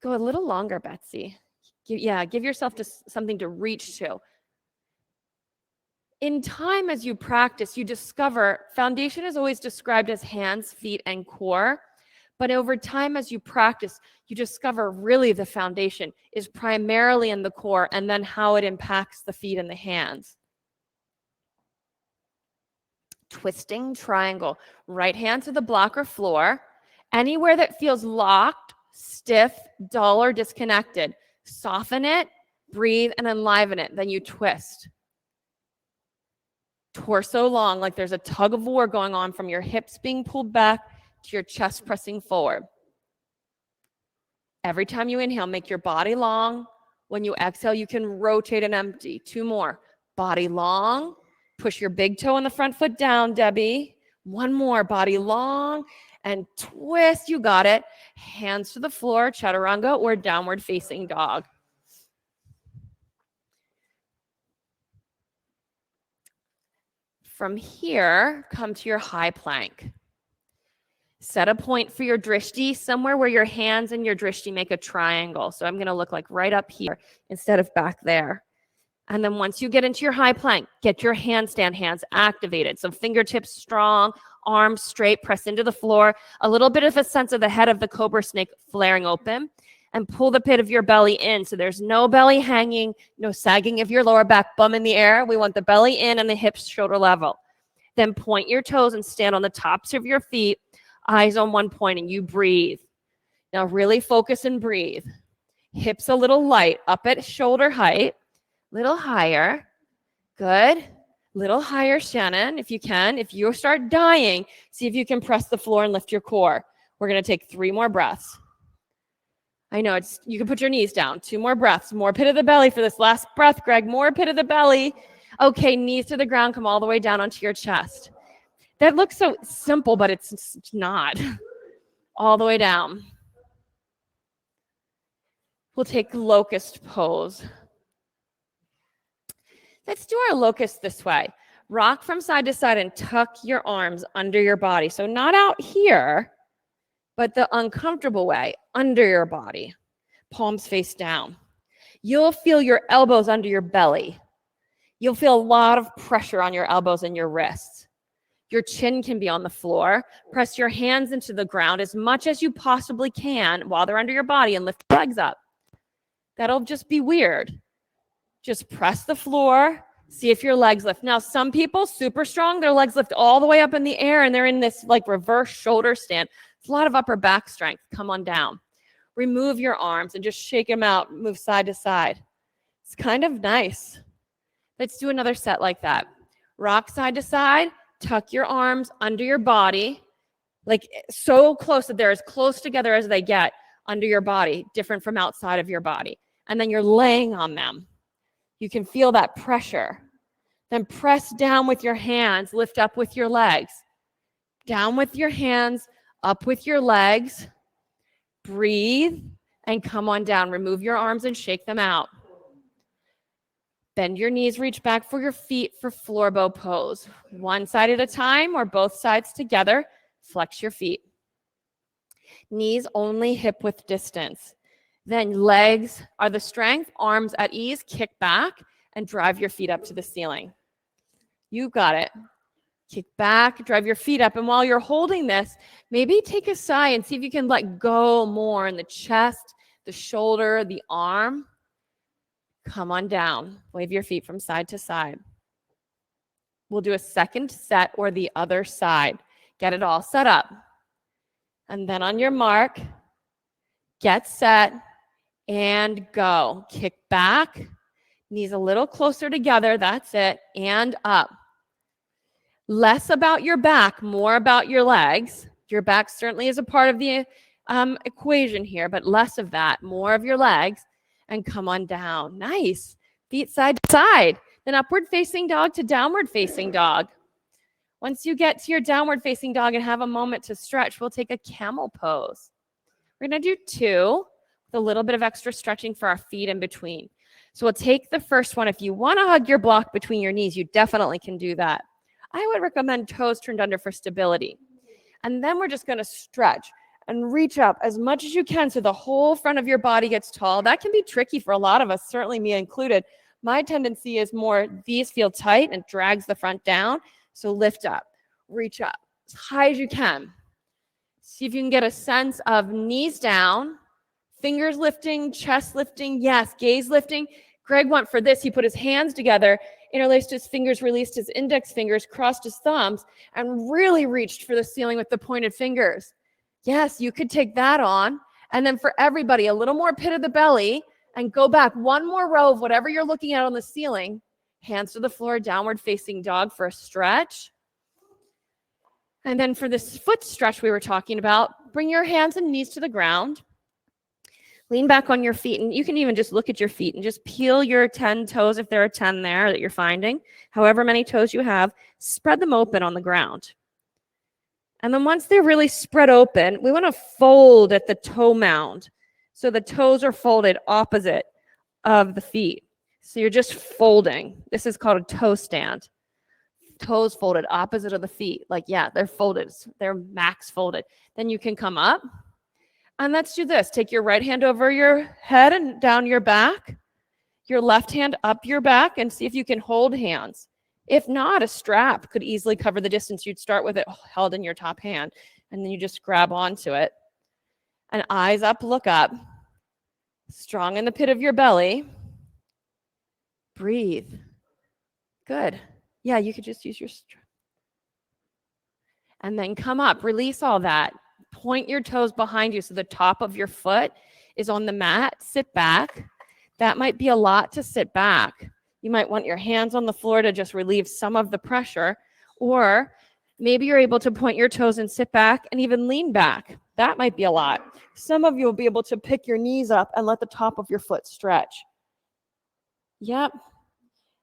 Go a little longer, Betsy. Give yourself something to reach to. In time, as you practice, you discover foundation is always described as hands, feet, and core. But over time, as you practice, you discover really the foundation is primarily in the core and then how it impacts the feet and the hands. Twisting triangle. Right hand to the block or floor. Anywhere that feels locked, stiff, dull, or disconnected, soften it, breathe, and enliven it. Then you twist. Torso long, like there's a tug of war going on from your hips being pulled back to your chest pressing forward. Every time you inhale, make your body long. When you exhale, you can rotate and empty. 2 more. Body long. Push your big toe on the front foot down, Debbie. 1 more. Body long and twist. You got it. Hands to the floor, chaturanga or downward facing dog. From here, come to your high plank. Set a point for your drishti somewhere where your hands and your drishti make a triangle. So I'm going to look like right up here instead of back there. And then once you get into your high plank, get your handstand hands activated. So fingertips strong, arms straight, press into the floor. A little bit of a sense of the head of the cobra snake flaring open. And pull the pit of your belly in. So there's no belly hanging, no sagging of your lower back, bum in the air. We want the belly in and the hips shoulder level. Then point your toes and stand on the tops of your feet, eyes on one point, and you breathe. Now really focus and breathe. Hips a little light, up at shoulder height, little higher. Good. Little higher, Shannon, if you can. If you start dying, see if you can press the floor and lift your core. We're going to take 3 more breaths. I know, you can put your knees down. 2 more breaths. More pit of the belly for this last breath, Greg. More pit of the belly. Okay, knees to the ground. Come all the way down onto your chest. That looks so simple, but it's not. All the way down. We'll take locust pose. Let's do our locust this way. Rock from side to side and tuck your arms under your body. So not out here, but the uncomfortable way, under your body. Palms face down. You'll feel your elbows under your belly. You'll feel a lot of pressure on your elbows and your wrists. Your chin can be on the floor. Press your hands into the ground as much as you possibly can while they're under your body and lift your legs up. That'll just be weird. Just press the floor, See if your legs lift. Now, some people, super strong, their legs lift all the way up in the air and they're in this like reverse shoulder stand. It's a lot of upper back strength. Come on down. Remove your arms and just shake them out. Move side to side. It's kind of nice. Let's do another set like that. Rock side to side. Tuck your arms under your body. Like so close that they're as close together as they get under your body, different from outside of your body. And then you're laying on them. You can feel that pressure. Then press down with your hands, lift up with your legs. Down with your hands, up with your legs. Breathe and come on down. Remove your arms and shake them out. Bend your knees, reach back for your feet for floor bow pose. One side at a time or both sides together. Flex your feet. Knees only hip width distance. Then legs are the strength, arms at ease, kick back and drive your feet up to the ceiling. You got it. Kick back, drive your feet up. And while you're holding this, maybe take a sigh and see if you can let go more in the chest, the shoulder, the arm. Come on down. Wave your feet from side to side. We'll do a second set or the other side. Get it all set up. And then on your mark, get set and go. Kick back. Knees a little closer together. That's it. And up. Less about your back, more about your legs. Your back certainly is a part of the equation here, but less of that, more of your legs. And come on down. Nice. Feet side to side. Then upward facing dog to downward facing dog. Once you get to your downward facing dog and have a moment to stretch, we'll take a camel pose. We're going to do two with a little bit of extra stretching for our feet in between. So we'll take the first one. If you want to hug your block between your knees, you definitely can do that. I would recommend toes turned under for stability. And then we're just going to stretch and reach up as much as you can so the whole front of your body gets tall. That can be tricky for a lot of us, certainly me included. My tendency is more these feel tight and drags the front down. So lift up, reach up as high as you can. See if you can get a sense of knees down, fingers lifting, chest lifting, yes, gaze lifting. Greg went for this. He put his hands together, interlaced his fingers, released his index fingers, crossed his thumbs, and really reached for the ceiling with the pointed fingers. Yes, you could take that on. And then for everybody, a little more pit of the belly and go back one more row of whatever you're looking at on the ceiling. Hands to the floor, downward facing dog for a stretch. And then for this foot stretch we were talking about, bring your hands and knees to the ground. Lean back on your feet, and you can even just look at your feet and just peel your 10 toes if there are 10 there that you're finding. However many toes you have, spread them open on the ground. And then once they're really spread open, we want to fold at the toe mound. So the toes are folded opposite of the feet. So you're just folding. This is called a toe stand. Toes folded opposite of the feet. Like, yeah, they're folded. They're max folded. Then you can come up. And let's do this. Take your right hand over your head and down your back. Your left hand up your back and see if you can hold hands. If not, a strap could easily cover the distance. You'd start with it held in your top hand, and then you just grab onto it. And eyes up, look up. Strong in the pit of your belly. Breathe. Good. Yeah, you could just use your strap. And then come up. Release all that. Point your toes behind you so the top of your foot is on the mat. Sit back. That might be a lot to sit back. You might want your hands on the floor to just relieve some of the pressure, or maybe you're able to point your toes and sit back and even lean back. That might be a lot. Some of you will be able to pick your knees up and let the top of your foot stretch. Yep.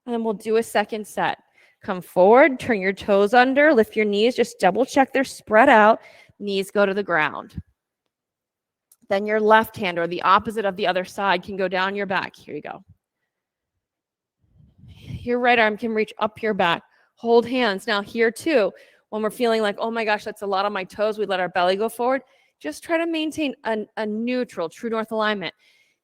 And then we'll do a second set. Come forward, turn your toes under, lift your knees, just double check they're spread out. Knees go to the ground. Then your left hand or the opposite of the other side can go down your back. Here you go. Your right arm can reach up your back. Hold hands. Now here too, when we're feeling like, oh my gosh, that's a lot on my toes, we let our belly go forward. Just try to maintain a neutral, true north alignment.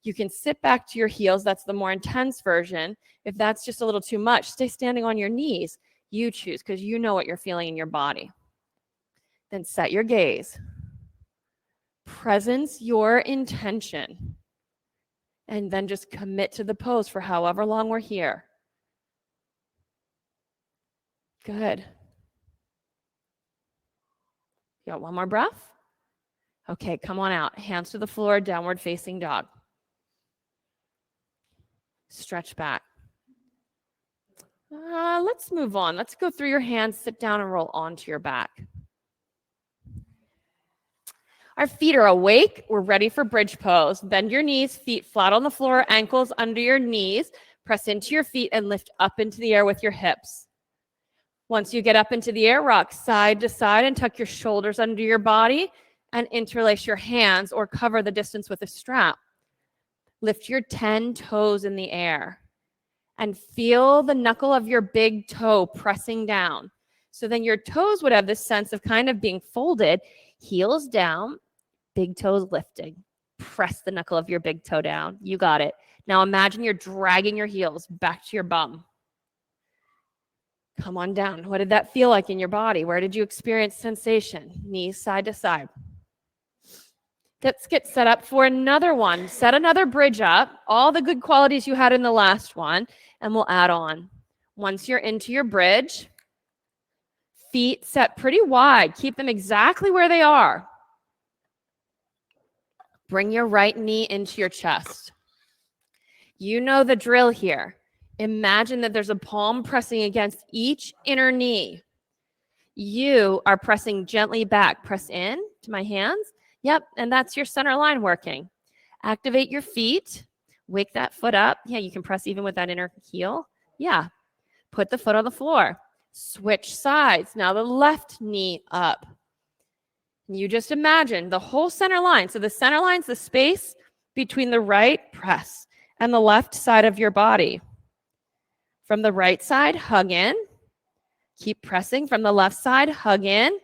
You can sit back to your heels. That's the more intense version. If that's just a little too much, stay standing on your knees. You choose because you know what you're feeling in your body. Then set your gaze. Presence your intention. And then just commit to the pose for however long we're here. Good. You got one more breath? Okay, come on out. Hands to the floor, downward facing dog. Stretch back. Let's move on. Let's go through your hands, sit down and roll onto your back. Our feet are awake. We're ready for bridge pose. Bend your knees, feet flat on the floor, ankles under your knees. Press into your feet and lift up into the air with your hips. Once you get up into the air, rock side to side and tuck your shoulders under your body and interlace your hands or cover the distance with a strap. Lift your 10 toes in the air and feel the knuckle of your big toe pressing down. So then your toes would have this sense of kind of being folded, heels down, big toes lifting. Press the knuckle of your big toe down. You got it. Now imagine you're dragging your heels back to your bum. Come on down. What did that feel like in your body? Where did you experience sensation? Knees side to side. Let's get set up for another one. Set another bridge up. All the good qualities you had in the last one, and we'll add on. Once you're into your bridge, feet set pretty wide. Keep them exactly where they are. Bring your right knee into your chest. You know the drill here. Imagine that there's a palm pressing against each inner knee. You are pressing gently back. Press in to my hands. Yep, and that's your center line working. Activate your feet. Wake that foot up. Yeah, you can press even with that inner heel. Yeah. Put the foot on the floor. Switch sides. Now the left knee up. You just imagine the whole center line. So the center line's the space between the right press and the left side of your body. From the right side, hug in. Keep pressing. From the left side, hug in.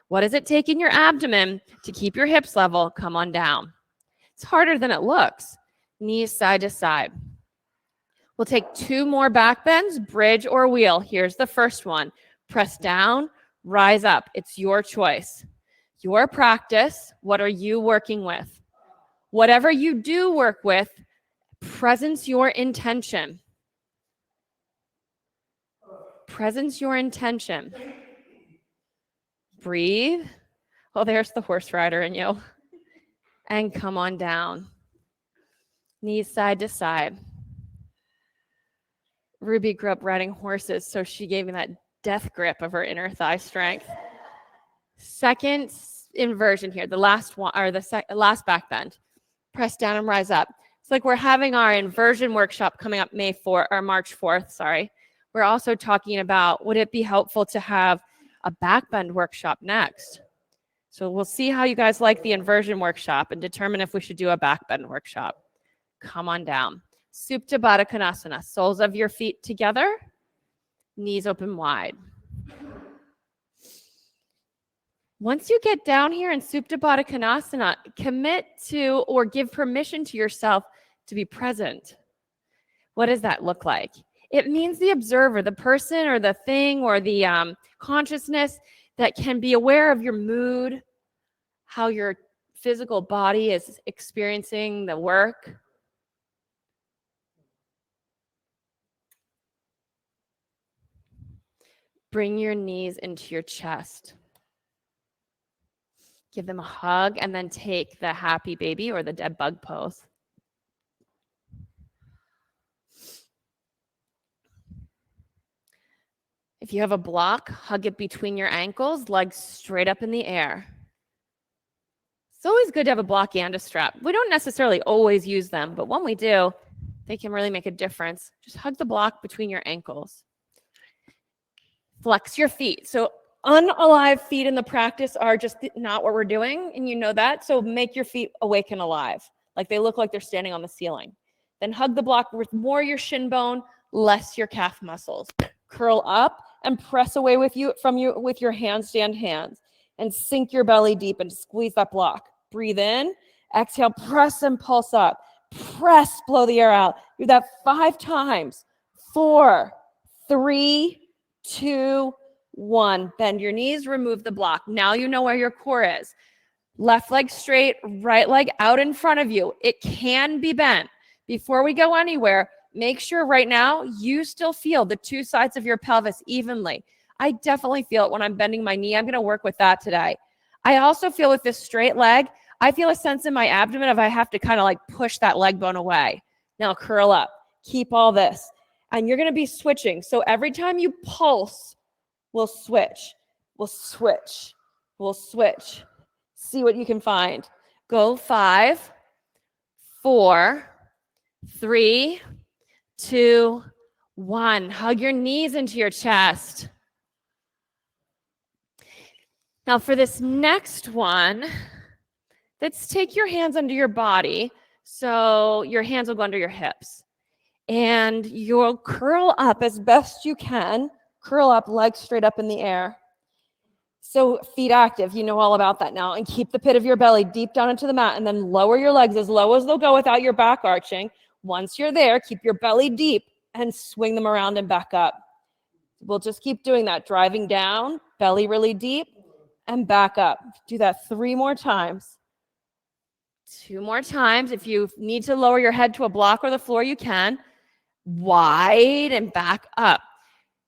What does it take in your abdomen to keep your hips level? Come on down. It's harder than it looks. Knees side to side. We'll take 2 more back bends, bridge or wheel. Here's the first one. Press down, rise up. It's your choice. Your practice. What are you working with? Whatever you do work with, presence your intention. Presence your intention. Breathe. Oh, there's the horse rider in you. And come on down. Knees side to side. Ruby grew up riding horses, so she gave me that death grip of her inner thigh strength. Second inversion here, the last one, or the last back bend. Press down and rise up. It's like we're having our inversion workshop coming up March 4th. We're also talking about, would it be helpful to have a back bend workshop next? So we'll see how you guys like the inversion workshop and determine if we should do a back bend workshop. Come on down. Supta Baddha Konasana. Soles of your feet together. Knees open wide. Once you get down here in Supta Baddha Konasana, commit to or give permission to yourself to be present. What does that look like? It means the observer, the person or the thing or the consciousness that can be aware of your mood, how your physical body is experiencing the work. Bring your knees into your chest. Give them a hug and then take the happy baby or the dead bug pose. If you have a block, hug it between your ankles, legs straight up in the air. It's always good to have a block and a strap. We don't necessarily always use them, but when we do, they can really make a difference. Just hug the block between your ankles. Flex your feet. So unalive feet in the practice are just not what we're doing, and you know that. So make your feet awake and alive, like they look like they're standing on the ceiling. Then hug the block with more your shin bone, less your calf muscles. Curl up and press away with your handstand hands and sink your belly deep and squeeze that block. Breathe in, exhale, press and pulse up. Press, blow the air out. Do that 5 times. 4, 3, 2, 1. Bend your knees, remove the block. Now you know where your core is. Left leg straight, right leg out in front of you. It can be bent. Before we go anywhere, make sure right now you still feel the 2 sides of your pelvis evenly. I definitely feel it when I'm bending my knee. I'm going to work with that today. I also feel with this straight leg, I feel a sense in my abdomen of I have to kind of like push that leg bone away. Now curl up, keep all this. And you're going to be switching. So every time you pulse, we'll switch, we'll switch, we'll switch. See what you can find. Go 5, 4, 3, 2, 1. Hug your knees into your chest. Now for this next one, let's take your hands under your body. So your hands will go under your hips. And you'll curl up as best you can. Curl up, legs straight up in the air. So feet active, you know all about that now. And keep the pit of your belly deep down into the mat, and then lower your legs as low as they'll go without your back arching. Once you're there, keep your belly deep and swing them around and back up. We'll just keep doing that, driving down, belly really deep, and back up. Do that 3 more times. 2 more times. If you need to lower your head to a block or the floor, you can. Wide and back up.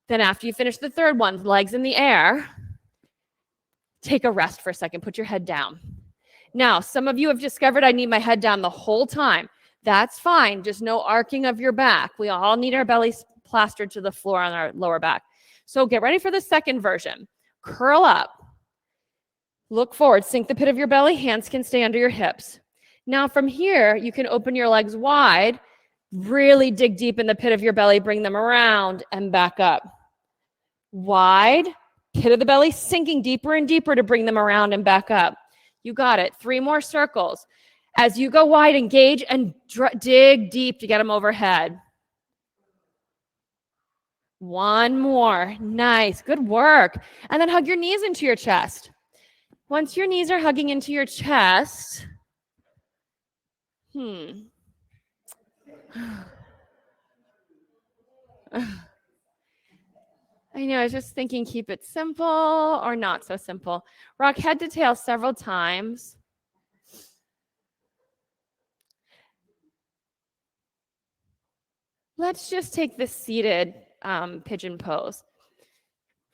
Then after you finish the third one, legs in the air, take a rest for a second. Put your head down. Now, some of you have discovered I need my head down the whole time. That's fine. Just no arcing of your back. We all need our bellies plastered to the floor on our lower back. So get ready for the second version. Curl up. Look forward. Sink the pit of your belly. Hands can stay under your hips. Now from here, you can open your legs wide. Really dig deep in the pit of your belly. Bring them around and back up. Wide. Pit of the belly sinking deeper and deeper to bring them around and back up. You got it. 3 more circles. As you go wide, engage and dig deep to get them overhead. 1 more. Nice. Good work. And then hug your knees into your chest. Once your knees are hugging into your chest, I know, I was just thinking, keep it simple or not so simple. Rock head to tail several times. Let's just take this seated pigeon pose.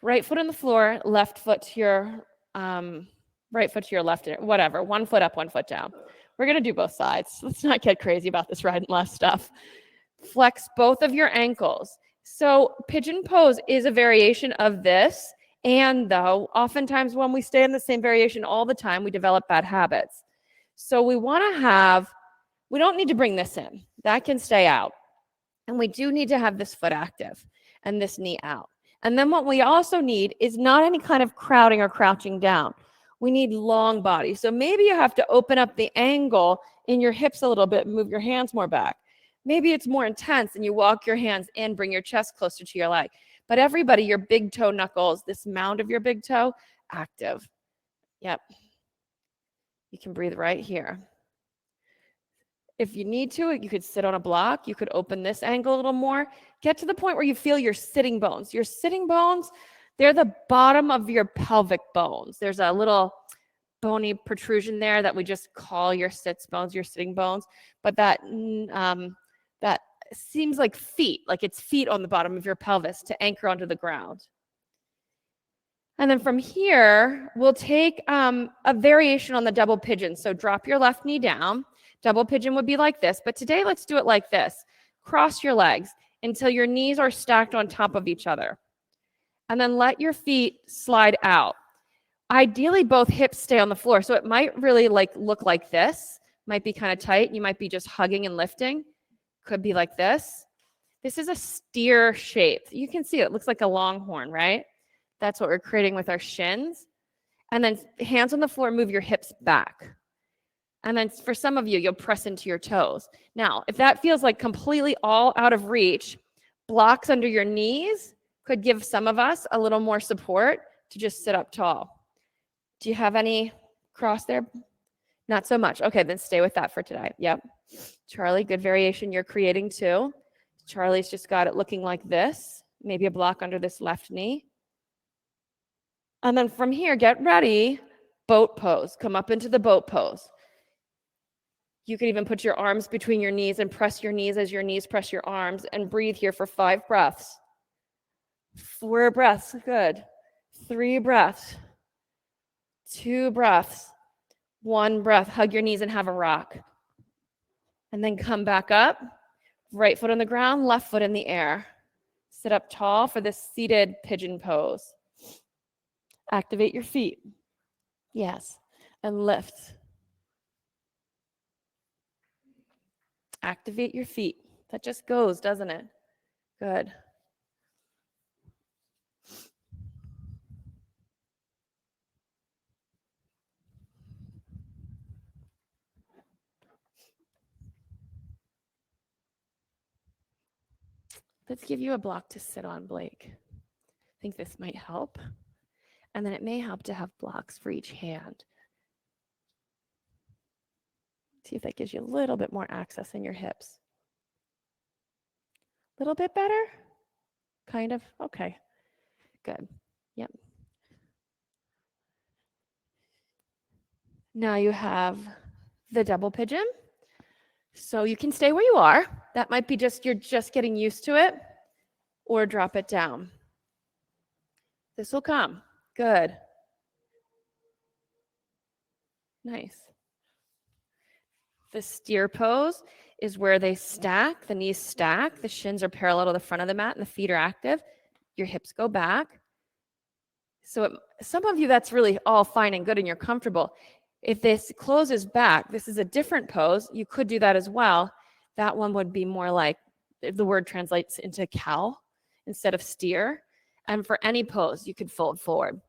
Right foot on the floor, left foot to your right foot to your left, whatever. 1 foot up, 1 foot down. We're going to do both sides. Let's not get crazy about this right and left stuff. Flex both of your ankles. So pigeon pose is a variation of this. And though, oftentimes when we stay in the same variation all the time, we develop bad habits. So we want to have, we don't need to bring this in. That can stay out. And we do need to have this foot active and this knee out. And then what we also need is not any kind of crowding or crouching down. We need long body. So maybe you have to open up the angle in your hips a little bit, move your hands more back. Maybe it's more intense and you walk your hands in, bring your chest closer to your leg. But everybody, your big toe knuckles, this mound of your big toe, active. Yep. You can breathe right here. If you need to, you could sit on a block. You could open this angle a little more. Get to the point where you feel your sitting bones. Your sitting bones, they're the bottom of your pelvic bones. There's a little bony protrusion there that we just call your sits bones, your sitting bones. But that seems like feet, like it's feet on the bottom of your pelvis to anchor onto the ground. And then from here, we'll take a variation on the double pigeon. So drop your left knee down. Double pigeon would be like this, but today let's do it like this. Cross your legs until your knees are stacked on top of each other. And then let your feet slide out. Ideally, both hips stay on the floor. So it might really look like this. Might be kind of tight. You might be just hugging and lifting. Could be like this. This is a steer shape. You can see it looks like a longhorn, right? That's what we're creating with our shins. And then hands on the floor, move your hips back. And then for some of you, you'll press into your toes. Now, if that feels like completely all out of reach, blocks under your knees could give some of us a little more support to just sit up tall. Do you have any cross there? Not so much. Okay, then stay with that for today. Yep. Charlie, good variation you're creating too. Charlie's just got it looking like this. Maybe a block under this left knee. And then from here, get ready. Boat pose. Come up into the boat pose. You can even put your arms between your knees and press your knees as your knees press your arms and breathe here for 5 breaths. 4 breaths. Good. 3 breaths. 2 breaths. 1 breath. Hug your knees and have a rock. And then come back up. Right foot on the ground, left foot in the air. Sit up tall for this seated pigeon pose. Activate your feet. Yes. And lift. Activate your feet. That just goes, doesn't it? Good. Let's give you a block to sit on, Blake. I think this might help. And then it may help to have blocks for each hand. See if that gives you a little bit more access in your hips. A little bit better? Kind of? Okay. Good. Yep. Now you have the double pigeon. So you can stay where you are. That might be you're just getting used to it, or drop it down. This will come. Good. Nice. The steer pose is where they stack, the knees stack, the shins are parallel to the front of the mat, and the feet are active. Your hips go back. So some of you, that's really all fine and good and you're comfortable. If this closes back, this is a different pose. You could do that as well. That one would be more like, if the word translates into cow instead of steer. And for any pose, you could fold forward.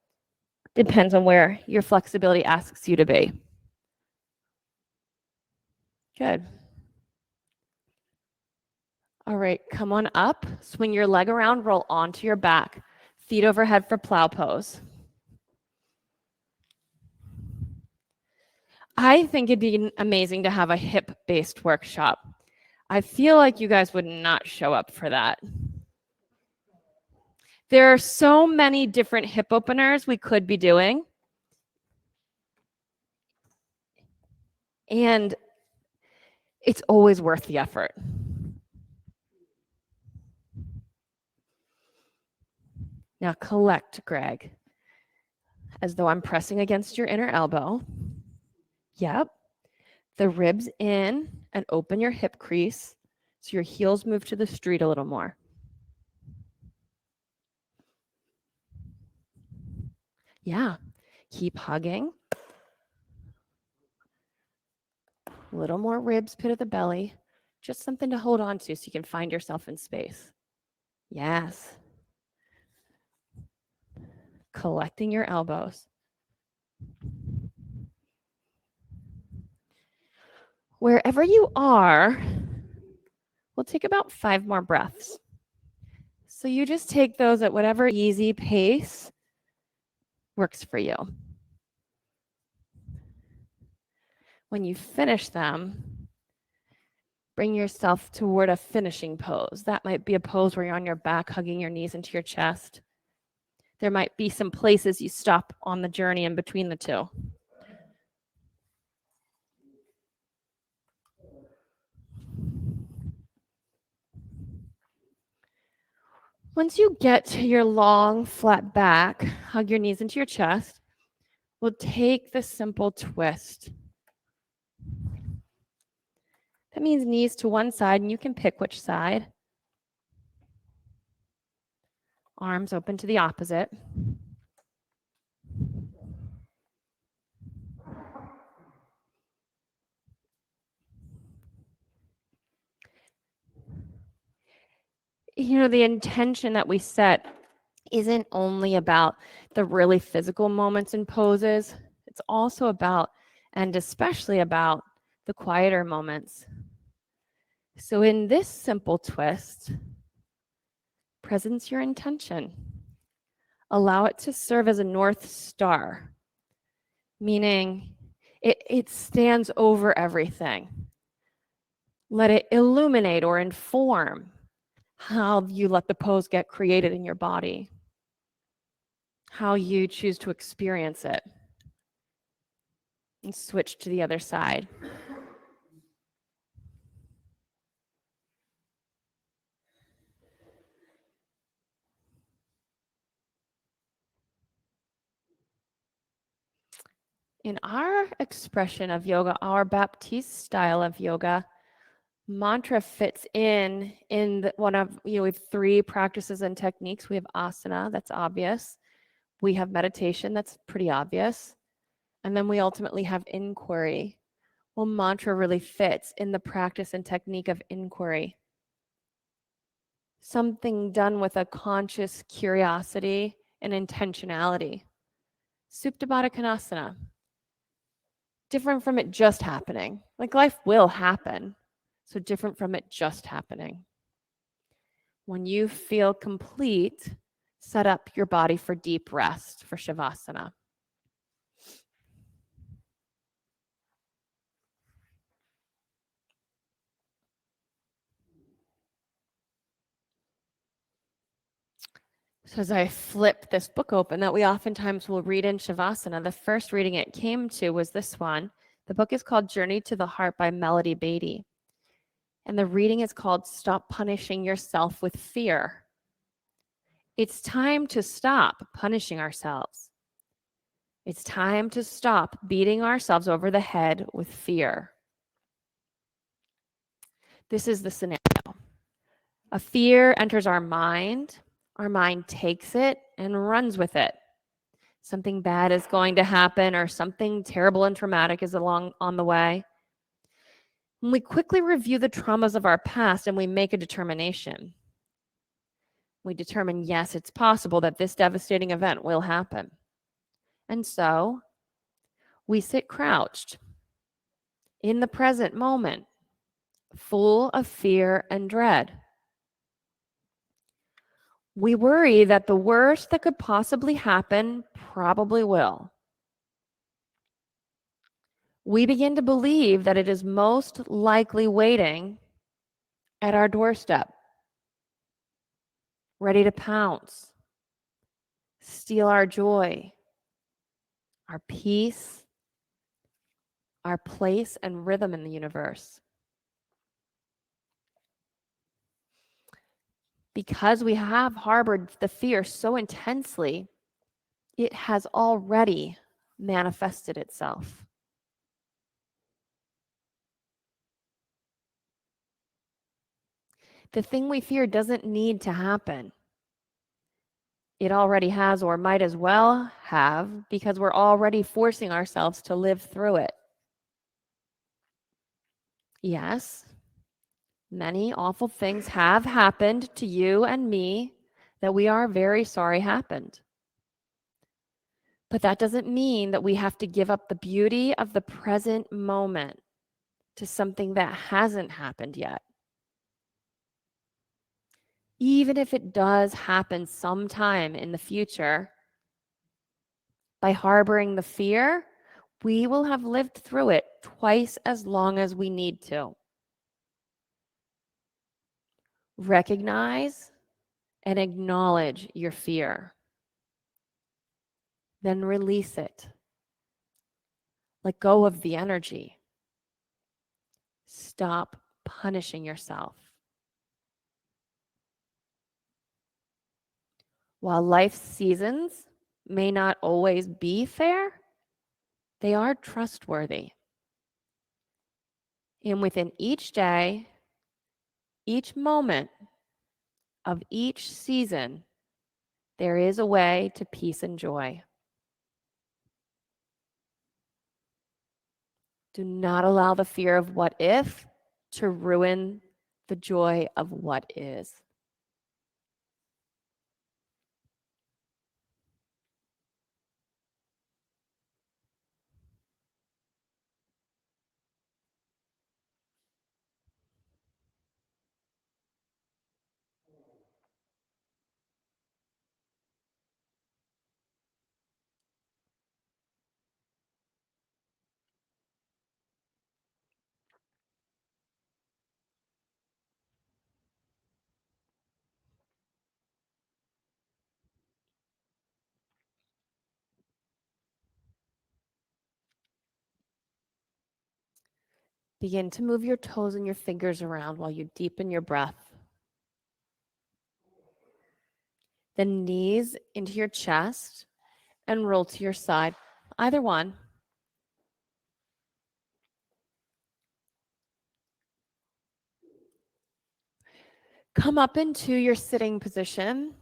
Depends on where your flexibility asks you to be. Good. All right, come on up. Swing your leg around, roll onto your back. Feet overhead for plow pose. I think it'd be amazing to have a hip-based workshop. I feel like you guys would not show up for that. There are so many different hip openers we could be doing. And it's always worth the effort. Now collect, Greg, as though I'm pressing against your inner elbow. Yep. The ribs in and open your hip crease so your heels move to the street a little more. Yeah. Keep hugging. A little more ribs, pit of the belly. Just something to hold on to so you can find yourself in space. Yes. Collecting your elbows. Wherever you are, we'll take about 5 more breaths. So you just take those at whatever easy pace works for you. When you finish them, bring yourself toward a finishing pose. That might be a pose where you're on your back, hugging your knees into your chest. There might be some places you stop on the journey in between the two. Once you get to your long, flat back, hug your knees into your chest. We'll take the simple twist. That means knees to one side, and you can pick which side. Arms open to the opposite. You know, the intention that we set isn't only about the really physical moments and poses. It's also about, and especially about, the quieter moments. So in this simple twist, presence your intention. Allow it to serve as a North Star, meaning it stands over everything. Let it illuminate or inform how you let the pose get created in your body, how you choose to experience it. And switch to the other side. In our expression of yoga, our Baptiste style of yoga, mantra fits in one of, we have 3 practices and techniques. We have asana, that's obvious. We have meditation, that's pretty obvious. And then we ultimately have inquiry. Well, mantra really fits in the practice and technique of inquiry. Something done with a conscious curiosity and intentionality. Supta Baddha Konasana. Different from it just happening. Like life will happen. So different from it just happening. When you feel complete, set up your body for deep rest for Shavasana. So as I flip this book open that we oftentimes will read in Shavasana, the first reading it came to was this one. The book is called Journey to the Heart by Melody Beatty. And the reading is called Stop Punishing Yourself with Fear. It's time to stop punishing ourselves. It's time to stop beating ourselves over the head with fear. This is the scenario. A fear enters our mind takes it and runs with it. Something bad is going to happen or something terrible and traumatic is on the way. And we quickly review the traumas of our past and we make a determination. We determine, yes, it's possible that this devastating event will happen. And so we sit crouched in the present moment, full of fear and dread. We worry that the worst that could possibly happen probably will. We begin to believe that it is most likely waiting at our doorstep, ready to pounce, steal our joy, our peace, our place and rhythm in the universe. Because we have harbored the fear so intensely, it has already manifested itself. The thing we fear doesn't need to happen. It already has or might as well have because we're already forcing ourselves to live through it. Yes, many awful things have happened to you and me that we are very sorry happened. But that doesn't mean that we have to give up the beauty of the present moment to something that hasn't happened yet. Even if it does happen sometime in the future, by harboring the fear, we will have lived through it twice as long as we need to. Recognize and acknowledge your fear. Then release it. Let go of the energy. Stop punishing yourself. While life's seasons may not always be fair, they are trustworthy. And within each day, each moment of each season, there is a way to peace and joy. Do not allow the fear of what if to ruin the joy of what is. Begin to move your toes and your fingers around while you deepen your breath. Then knees into your chest and roll to your side, either one. Come up into your sitting position.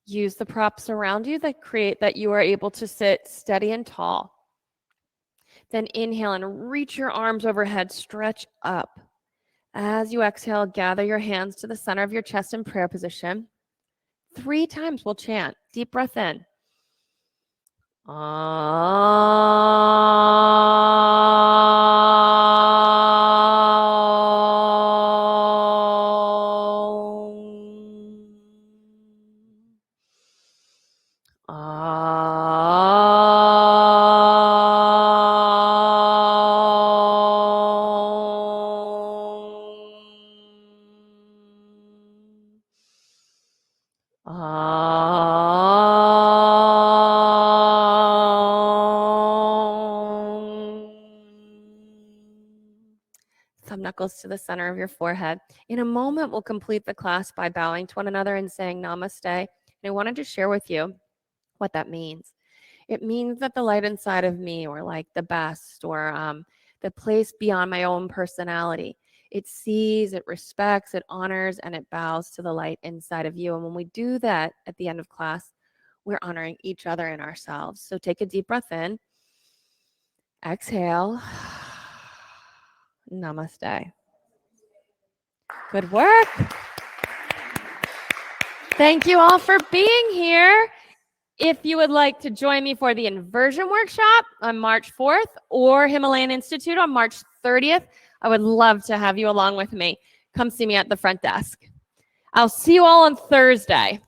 Use the props around you that create that you are able to sit steady and tall. Then inhale and reach your arms overhead, stretch up. As you exhale, gather your hands to the center of your chest in prayer position. 3 times we'll chant. Deep breath in. Thumb knuckles to the center of your forehead. In a moment, we'll complete the class by bowing to one another and saying namaste. And I wanted to share with you what that means. It means that the light inside of me, or like the best, or the place beyond my own personality, it sees, it respects, it honors, and it bows to the light inside of you. And when we do that at the end of class, we're honoring each other and ourselves. So take a deep breath in. Exhale. Namaste. Good work. Thank you all for being here. If you would like to join me for the inversion workshop on March 4th or Himalayan Institute on March 30th, I would love to have you along with me. Come see me at the front desk. I'll see you all on Thursday.